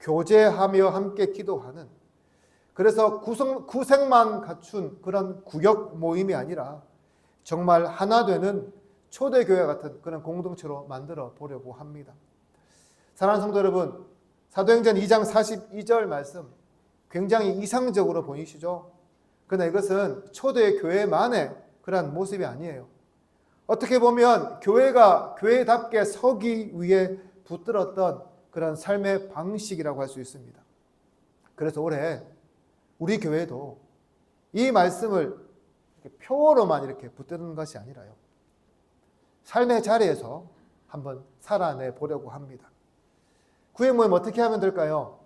교제하며 함께 기도하는, 그래서 구색만 갖춘 그런 구역 모임이 아니라 정말 하나 되는 초대교회 같은 그런 공동체로 만들어 보려고 합니다. 사랑하는 성도 여러분, 사도행전 2장 42절 말씀 굉장히 이상적으로 보이시죠? 그러나 이것은 초대교회만의 그런 모습이 아니에요. 어떻게 보면 교회가 교회답게 서기 위해 붙들었던 그런 삶의 방식이라고 할 수 있습니다. 그래서 올해 우리 교회도 이 말씀을 표어로만 이렇게 붙드는 것이 아니라요, 삶의 자리에서 한번 살아내 보려고 합니다. 구역 모임 어떻게 하면 될까요?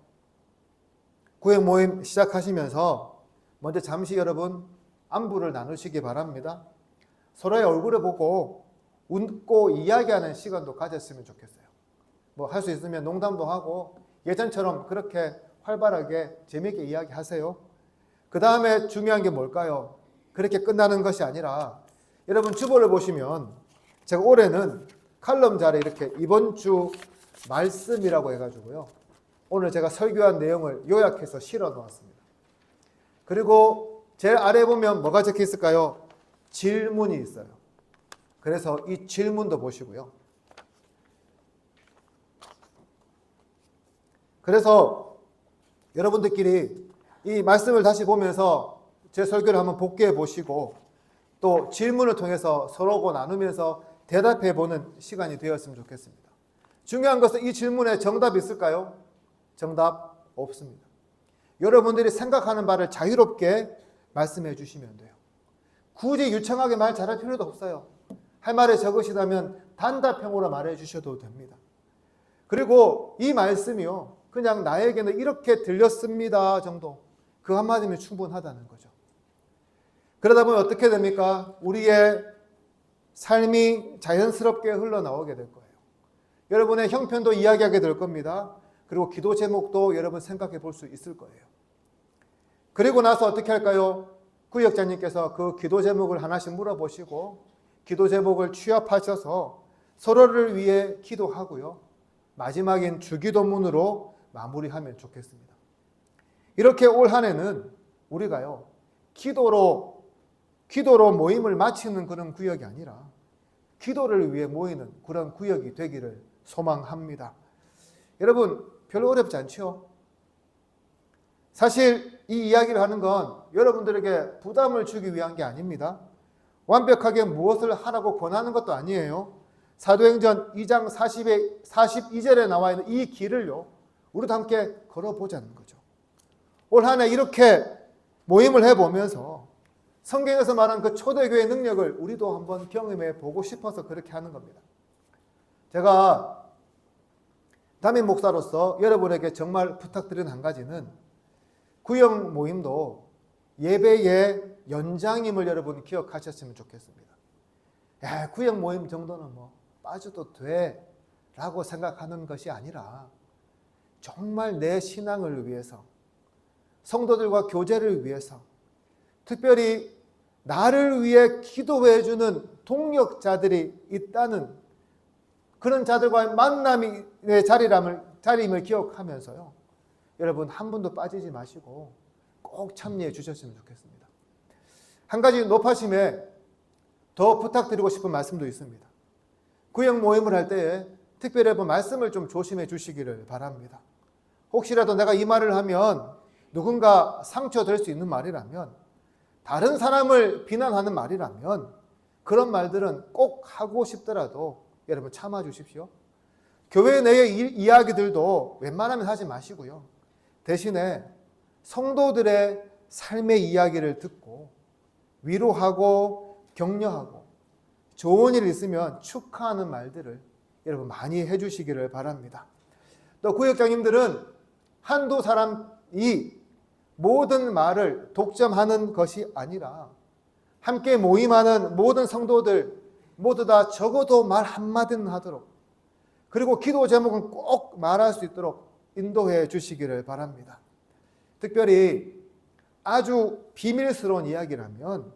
구역 모임 시작하시면서 먼저 잠시 여러분 안부를 나누시기 바랍니다. 서로의 얼굴을 보고 웃고 이야기하는 시간도 가졌으면 좋겠어요. 뭐 할 수 있으면 농담도 하고 예전처럼 그렇게 활발하게 재미있게 이야기하세요. 그 다음에 중요한 게 뭘까요? 그렇게 끝나는 것이 아니라 여러분 주보를 보시면 제가 올해는 칼럼 자리에 이렇게 이번 주 말씀이라고 해가지고요, 오늘 제가 설교한 내용을 요약해서 실어 놓았습니다. 그리고 제일 아래 보면 뭐가 적혀 있을까요? 질문이 있어요. 그래서 이 질문도 보시고요. 그래서 여러분들끼리 이 말씀을 다시 보면서 제 설교를 한번 복귀해 보시고 또 질문을 통해서 서로고 나누면서 대답해 보는 시간이 되었으면 좋겠습니다. 중요한 것은 이 질문에 정답이 있을까요? 정답 없습니다. 여러분들이 생각하는 바를 자유롭게 말씀해 주시면 돼요. 굳이 유창하게 말 잘할 필요도 없어요. 할 말이 적으시다면 단답형으로 말해 주셔도 됩니다. 그리고 이 말씀이요, 그냥 나에게는 이렇게 들렸습니다 정도, 그 한마디면 충분하다는 거죠. 그러다 보면 어떻게 됩니까? 우리의 삶이 자연스럽게 흘러나오게 될 거예요. 여러분의 형편도 이야기하게 될 겁니다. 그리고 기도 제목도 여러분 생각해 볼 수 있을 거예요. 그리고 나서 어떻게 할까요? 구역장님께서 그 기도 제목을 하나씩 물어보시고 기도 제목을 취합하셔서 서로를 위해 기도하고요. 마지막엔 주기도문으로 마무리하면 좋겠습니다. 이렇게 올 한 해는 우리가요, 기도로 모임을 마치는 그런 구역이 아니라 기도를 위해 모이는 그런 구역이 되기를 소망합니다. 여러분, 별로 어렵지 않죠? 사실 이 이야기를 하는 건 여러분들에게 부담을 주기 위한 게 아닙니다. 완벽하게 무엇을 하라고 권하는 것도 아니에요. 사도행전 2장 42절에 나와 있는 이 길을요, 우리도 함께 걸어보자는 거죠. 올 한 해 이렇게 모임을 해보면서 성경에서 말한 그 초대교회의 능력을 우리도 한번 경험해 보고 싶어서 그렇게 하는 겁니다. 제가 담임 목사로서 여러분에게 정말 부탁드리는 한 가지는 구역 모임도 예배의 연장임을 여러분 기억하셨으면 좋겠습니다. 야, 구역 모임 정도는 뭐 빠져도 돼 라고 생각하는 것이 아니라 정말 내 신앙을 위해서, 성도들과 교제를 위해서, 특별히 나를 위해 기도해 주는 동역자들이 있다는 그런 자들과의 만남의 자리임을 기억하면서요, 여러분 한 분도 빠지지 마시고 꼭 참여해 주셨으면 좋겠습니다. 한 가지 높아심에 더 부탁드리고 싶은 말씀도 있습니다. 구역 모임을 할 때에 특별히 여러분 말씀을 좀 조심해 주시기를 바랍니다. 혹시라도 내가 이 말을 하면 누군가 상처될 수 있는 말이라면, 다른 사람을 비난하는 말이라면 그런 말들은 꼭 하고 싶더라도 여러분 참아 주십시오. 교회 내의 이야기들도 웬만하면 하지 마시고요. 대신에 성도들의 삶의 이야기를 듣고 위로하고 격려하고 좋은 일 있으면 축하하는 말들을 여러분 많이 해주시기를 바랍니다. 또 구역장님들은 한두 사람이 모든 말을 독점하는 것이 아니라 함께 모임하는 모든 성도들 모두 다 적어도 말 한마디는 하도록, 그리고 기도 제목은 꼭 말할 수 있도록 인도해 주시기를 바랍니다. 특별히 아주 비밀스러운 이야기라면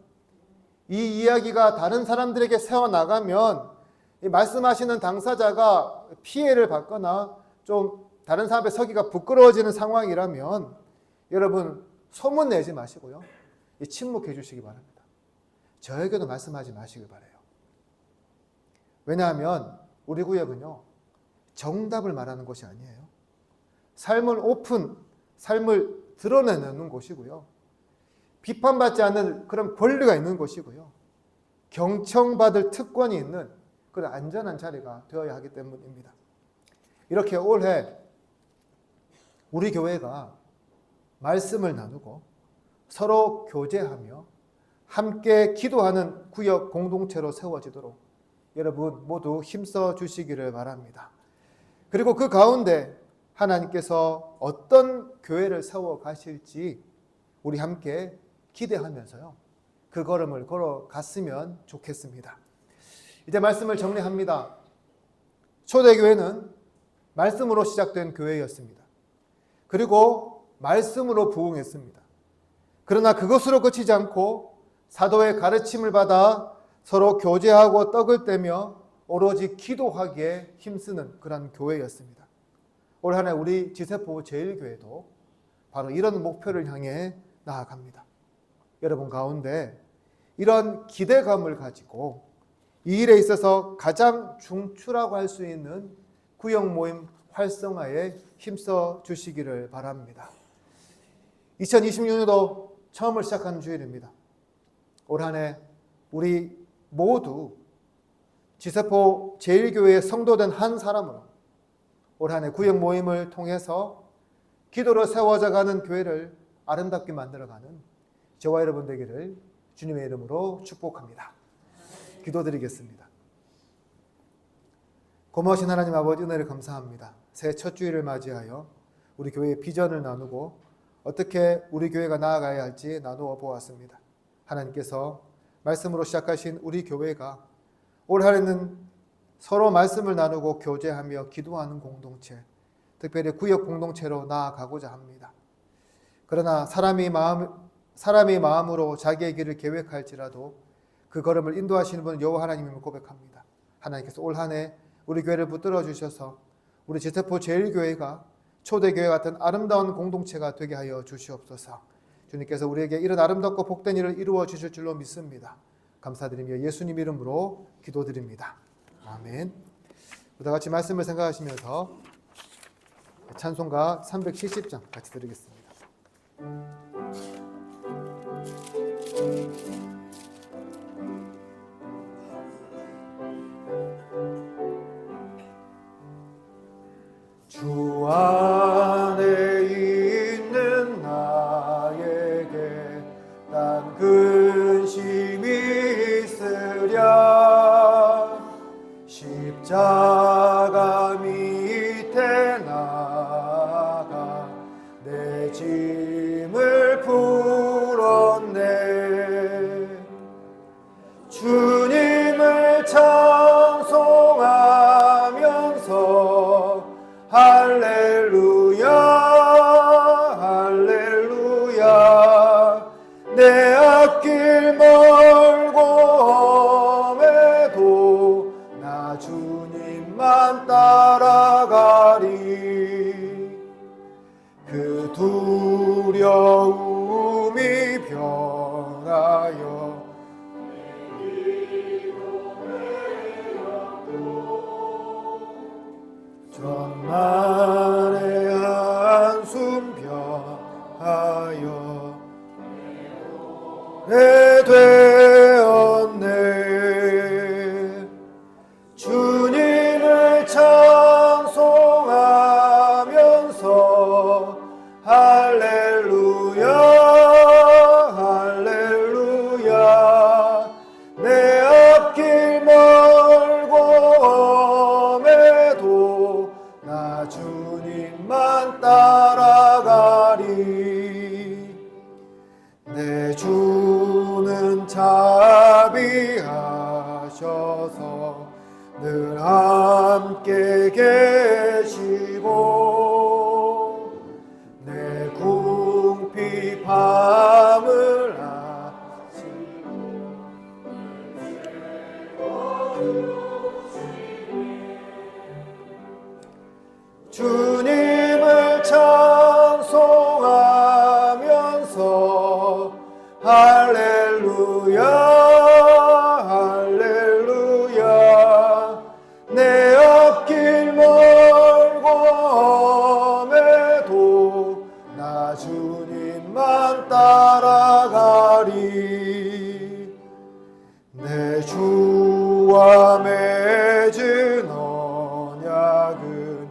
이 이야기가 다른 사람들에게 새어나가면 말씀하시는 당사자가 피해를 받거나 좀 다른 사람 앞에 서기가 부끄러워지는 상황이라면 여러분 소문 내지 마시고요, 침묵해 주시기 바랍니다. 저에게도 말씀하지 마시길 바라요. 왜냐하면 우리 구역은요, 정답을 말하는 곳이 아니에요. 삶을 드러내는 곳이고요, 비판받지 않는 그런 권리가 있는 곳이고요, 경청받을 특권이 있는 그런 안전한 자리가 되어야 하기 때문입니다. 이렇게 올해 우리 교회가 말씀을 나누고 서로 교제하며 함께 기도하는 구역 공동체로 세워지도록 여러분 모두 힘써 주시기를 바랍니다. 그리고 그 가운데 하나님께서 어떤 교회를 세워 가실지 우리 함께 기대하면서요, 그 걸음을 걸어갔으면 좋겠습니다. 이제 말씀을 정리합니다. 초대교회는 말씀으로 시작된 교회였습니다. 그리고 말씀으로 부흥했습니다. 그러나 그것으로 그치지 않고 사도의 가르침을 받아 서로 교제하고 떡을 떼며 오로지 기도하기에 힘쓰는 그런 교회였습니다. 올 한 해 우리 지세포 제일교회도 바로 이런 목표를 향해 나아갑니다. 여러분 가운데 이런 기대감을 가지고 이 일에 있어서 가장 중추라고 할 수 있는 구역 모임 활성화에 힘써 주시기를 바랍니다. 2026년도 처음을 시작하는 주일입니다. 올 한 해 우리 모두 지세포 제일교회의 성도된 한 사람으로 올 한 해 구역 모임을 통해서 기도로 세워져 가는 교회를 아름답게 만들어가는 저와 여러분 되기를 주님의 이름으로 축복합니다. 기도드리겠습니다. 고마우신 하나님 아버지, 은혜를 감사합니다. 새해 첫 주일을 맞이하여 우리 교회의 비전을 나누고 어떻게 우리 교회가 나아가야 할지 나누어 보았습니다. 하나님께서 말씀으로 시작하신 우리 교회가 올 한 해는 서로 말씀을 나누고 교제하며 기도하는 공동체, 특별히 구역 공동체로 나아가고자 합니다. 그러나 사람이 마음으로 자기의 길을 계획할지라도 그 걸음을 인도하시는 분은 여호와 하나님임을 고백합니다. 하나님께서 올 한 해 우리 교회를 붙들어 주셔서 우리 지태포 제일교회가 초대교회 같은 아름다운 공동체가 되게 하여 주시옵소서. 주님께서 우리에게 이런 아름답고 복된 일을 이루어 주실 줄로 믿습니다. 감사드리며 예수님 이름으로 기도드립니다. 아멘. 다 같이 말씀을 생각하시면서 찬송가 370장 같이 드리겠습니다. 주 안에 있는 나에게 난 근심이 있으랴. 십자가 밑에 나가 내 짐을 풀었네. 주님을 찬송하면서 할렐루야 할렐루야. 내 앞길 멀고 험해도 나 주님만 따라가리. 그 두려움이 변하여 전날의 한숨 변하여 되었네. 주님을 찬송하면서 할렐루야 할렐루야. 내 앞길 멀고 험해도 나 주님만 따라가리. 내 주는 자비하셔서 늘 함께 계시고 내 궁핍 밤을 주님을 찬송하면서 할렐루야 할렐루야. 내 앞길 멀고 험해도 나 주님만 따라가리. 내 주와 맺은 언약은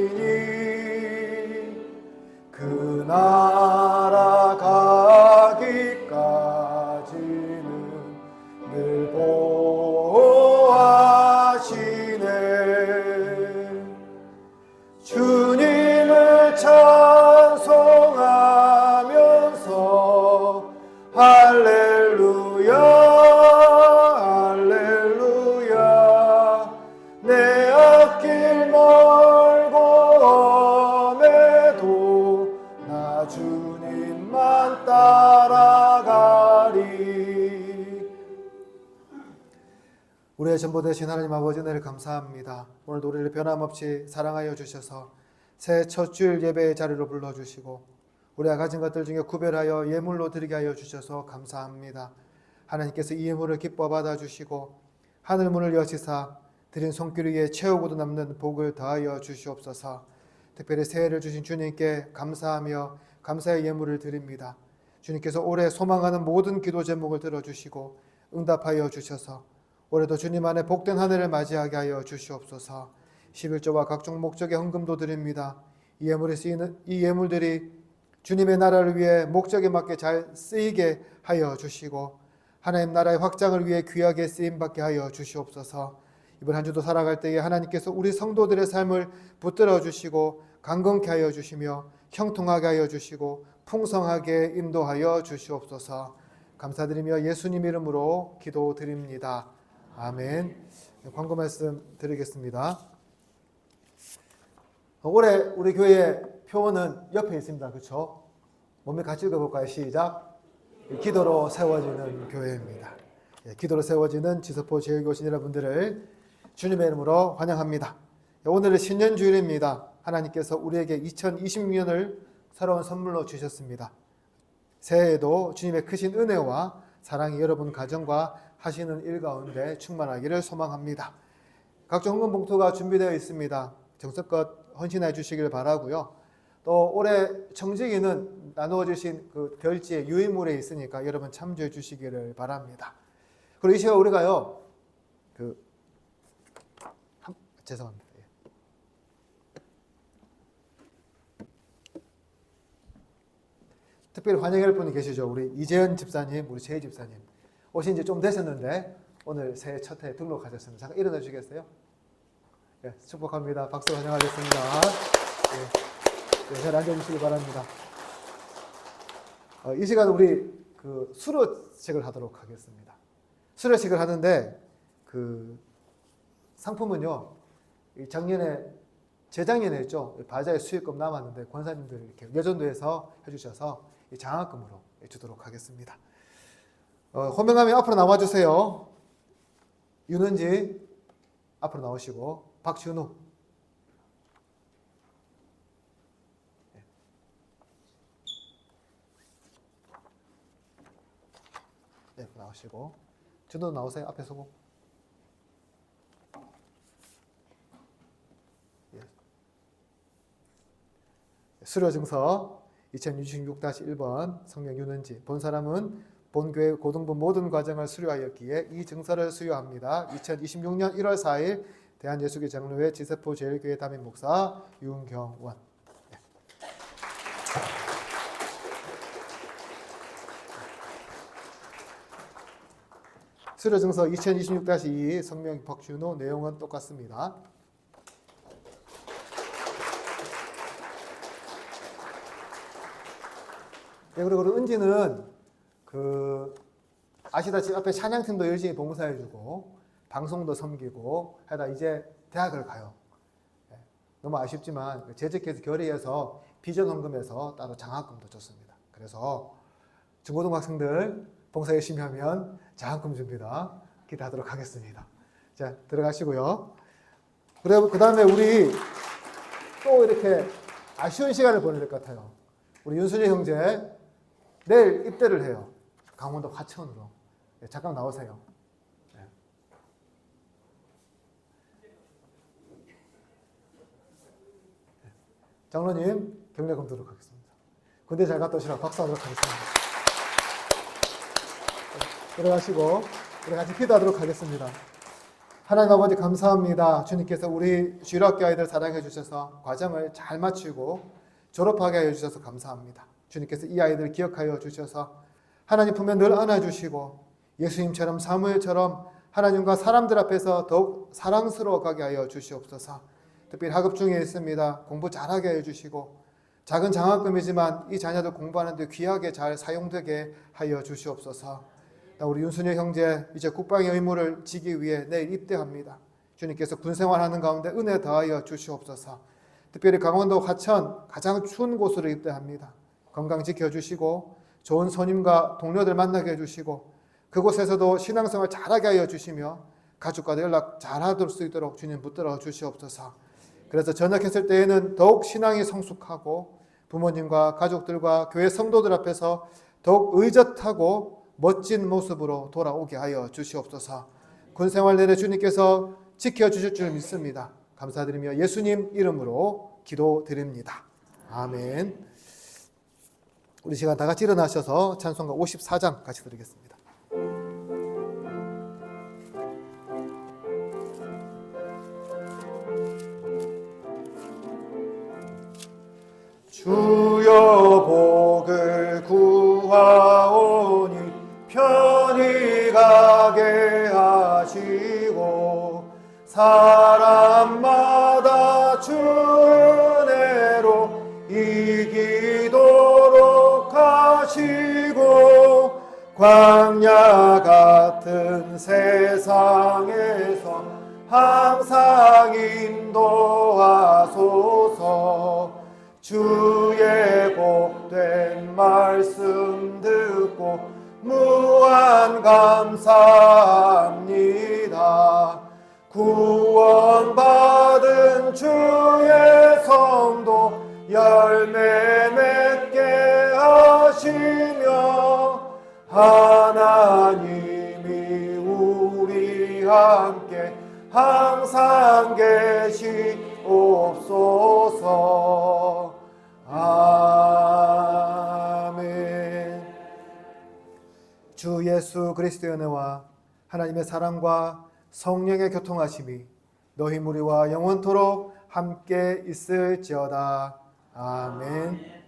영불변하시니 그 나라 가기까지는 늘 보호하시네. 주님을 찬송하면서 할렐루야 할렐루야. 내 앞길 멀고 험해도 나 주님만 따라가리. 우리의 전부 되신 하나님 아버지 은혜를 감사합니다. 오늘도 우리를 변함없이 사랑하여 주셔서 새 첫 주일 예배의 자리로 불러주시고 우리가 가진 것들 중에 구별하여 예물로 드리게 하여 주셔서 감사합니다. 하나님께서 이 예물을 기뻐 받아주시고 하늘 문을 여시사 드린 손길 위에 채우고도 남는 복을 더하여 주시옵소서. 특별히 새해를 주신 주님께 감사하며 감사의 예물을 드립니다. 주님께서 올해 소망하는 모든 기도 제목을 들어주시고 응답하여 주셔서 올해도 주님 안에 복된 한 해를 맞이하게 하여 주시옵소서. 11조와 각종 목적의 헌금도 드립니다. 이 예물들이 주님의 나라를 위해 목적에 맞게 잘 쓰이게 하여 주시고 하나님 나라의 확장을 위해 귀하게 쓰임받게 하여 주시옵소서. 이번 한 주도 살아갈 때에 하나님께서 우리 성도들의 삶을 붙들어 주시고 강건케 하여 주시며 형통하게 하여 주시고 풍성하게 인도하여 주시옵소서. 감사드리며 예수님 이름으로 기도드립니다. 아멘. 광고 말씀 드리겠습니다. 올해 우리 교회 표어는 옆에 있습니다. 그렇죠? 몸에 같이 읽어볼까요? 시작. 기도로 세워지는 교회입니다. 기도로 세워지는 지서포 제일교회 오신 여러분들을 주님의 이름으로 환영합니다. 오늘은 신년주일입니다. 하나님께서 우리에게 2026년을 새로운 선물로 주셨습니다. 새해에도 주님의 크신 은혜와 사랑이 여러분 가정과 하시는 일 가운데 충만하기를 소망합니다. 각종 헌금 봉투가 준비되어 있습니다. 정성껏 헌신해 주시길 바라고요. 또 올해 청지기는 나누어 주신 그 별지의 유인물에 있으니까 여러분 참조해 주시기를 바랍니다. 그리고 이 시간 우리가요, 죄송합니다. 특별히 환영할 분이 계시죠. 우리 이재현 집사님, 우리 최희 집사님. 오신 지 좀 되셨는데 오늘 새해 첫 해 등록하셨습니다. 잠깐 일어나 주시겠어요? 네, 축복합니다. 박수 환영하겠습니다. 네, 잘 앉아주시기 바랍니다. 이 시간 우리 수료식을 하도록 하겠습니다. 수료식을 하는데 상품은요, 재작년에 했죠. 바자회 수익금 남았는데 권사님들이 이렇게 여전도에서 해주셔서 장학금으로 주도록 하겠습니다. 호명하면 앞으로 나와주세요. 윤은지 앞으로 나오시고, 박준우. 네, 나오시고. 준우 나오세요. 앞에 서고. 수료증서 2026-1번 성명 윤은지. 본 사람은 본교회 고등부 모든 과정을 수료하였기에 이 증서를 수여합니다. 2026년 1월 4일 대한예수교 장로회 지세포 제일교회 담임 목사 윤경원. 네. 수료증서 2026-2 성명 박준호. 내용은 똑같습니다. 네, 그리고 은지는 아시다시피 앞에 찬양팀도 열심히 봉사해주고 방송도 섬기고 하다 이제 대학을 가요. 네, 너무 아쉽지만 재직해서 결의해서 비전 헌금에서 따로 장학금도 줬습니다. 그래서 중고등학생들 봉사 열심히 하면 장학금 줍니다. 기대하도록 하겠습니다. 자, 들어가시고요. 그리고 그 다음에 우리 또 이렇게 아쉬운 시간을 보낼 것 같아요. 우리 윤순이 형제 내일 입대를 해요. 강원도 화천으로. 네, 잠깐 나오세요. 네. 네. 장로님 경례금 드리도록 하겠습니다. 군대 잘 갔다 오시라고 박수하도록 하겠습니다. 네, 들어가시고 우리 같이 기도하도록 하겠습니다. 하나님 아버지 감사합니다. 주님께서 우리 주일학교 아이들 사랑해 주셔서 과정을 잘 마치고 졸업하게 하여 주셔서 감사합니다. 주님께서 이 아이들을 기억하여 주셔서 하나님 품에 늘 안아주시고 예수님처럼 사무엘처럼 하나님과 사람들 앞에서 더욱 사랑스러워가게 하여 주시옵소서. 특별히 학업 중에 있습니다. 공부 잘하게 하여 주시고 작은 장학금이지만 이 자녀들 공부하는 데 귀하게 잘 사용되게 하여 주시옵소서. 우리 윤순혁 형제 이제 국방의 의무를 지기 위해 내일 입대합니다. 주님께서 군생활하는 가운데 은혜 더하여 주시옵소서. 특별히 강원도 화천 가장 추운 곳으로 입대합니다. 건강 지켜주시고 좋은 선임과 동료들 만나게 해주시고 그곳에서도 신앙생활 잘하게 하여 주시며 가족과도 연락 잘할 수 있도록 주님 붙들어 주시옵소서. 그래서 전역했을 때에는 더욱 신앙이 성숙하고 부모님과 가족들과 교회 성도들 앞에서 더욱 의젓하고 멋진 모습으로 돌아오게 하여 주시옵소서. 군생활 내내 주님께서 지켜주실 줄 믿습니다. 감사드리며 예수님 이름으로 기도드립니다. 아멘. 우리 시간 다 같이 일어나셔서 찬송가 54장 같이 드리겠습니다. 주여 복을 구하오니 편히 가게 하시고 사람마다 주 은혜로 이기도록 하시고 광야 같은 세상에서 항상 인도하소서. 주의 복된 말씀 듣고 무한 감사합니다. 구원받은 주의 성도 열매 맺게 하시며 하나님이 우리 함께 항상 계시옵소서. 아멘. 주 예수 그리스도의 은혜와 하나님의 사랑과 성령의 교통하심이 너희 무리와 영원토록 함께 있을지어다. 아멘.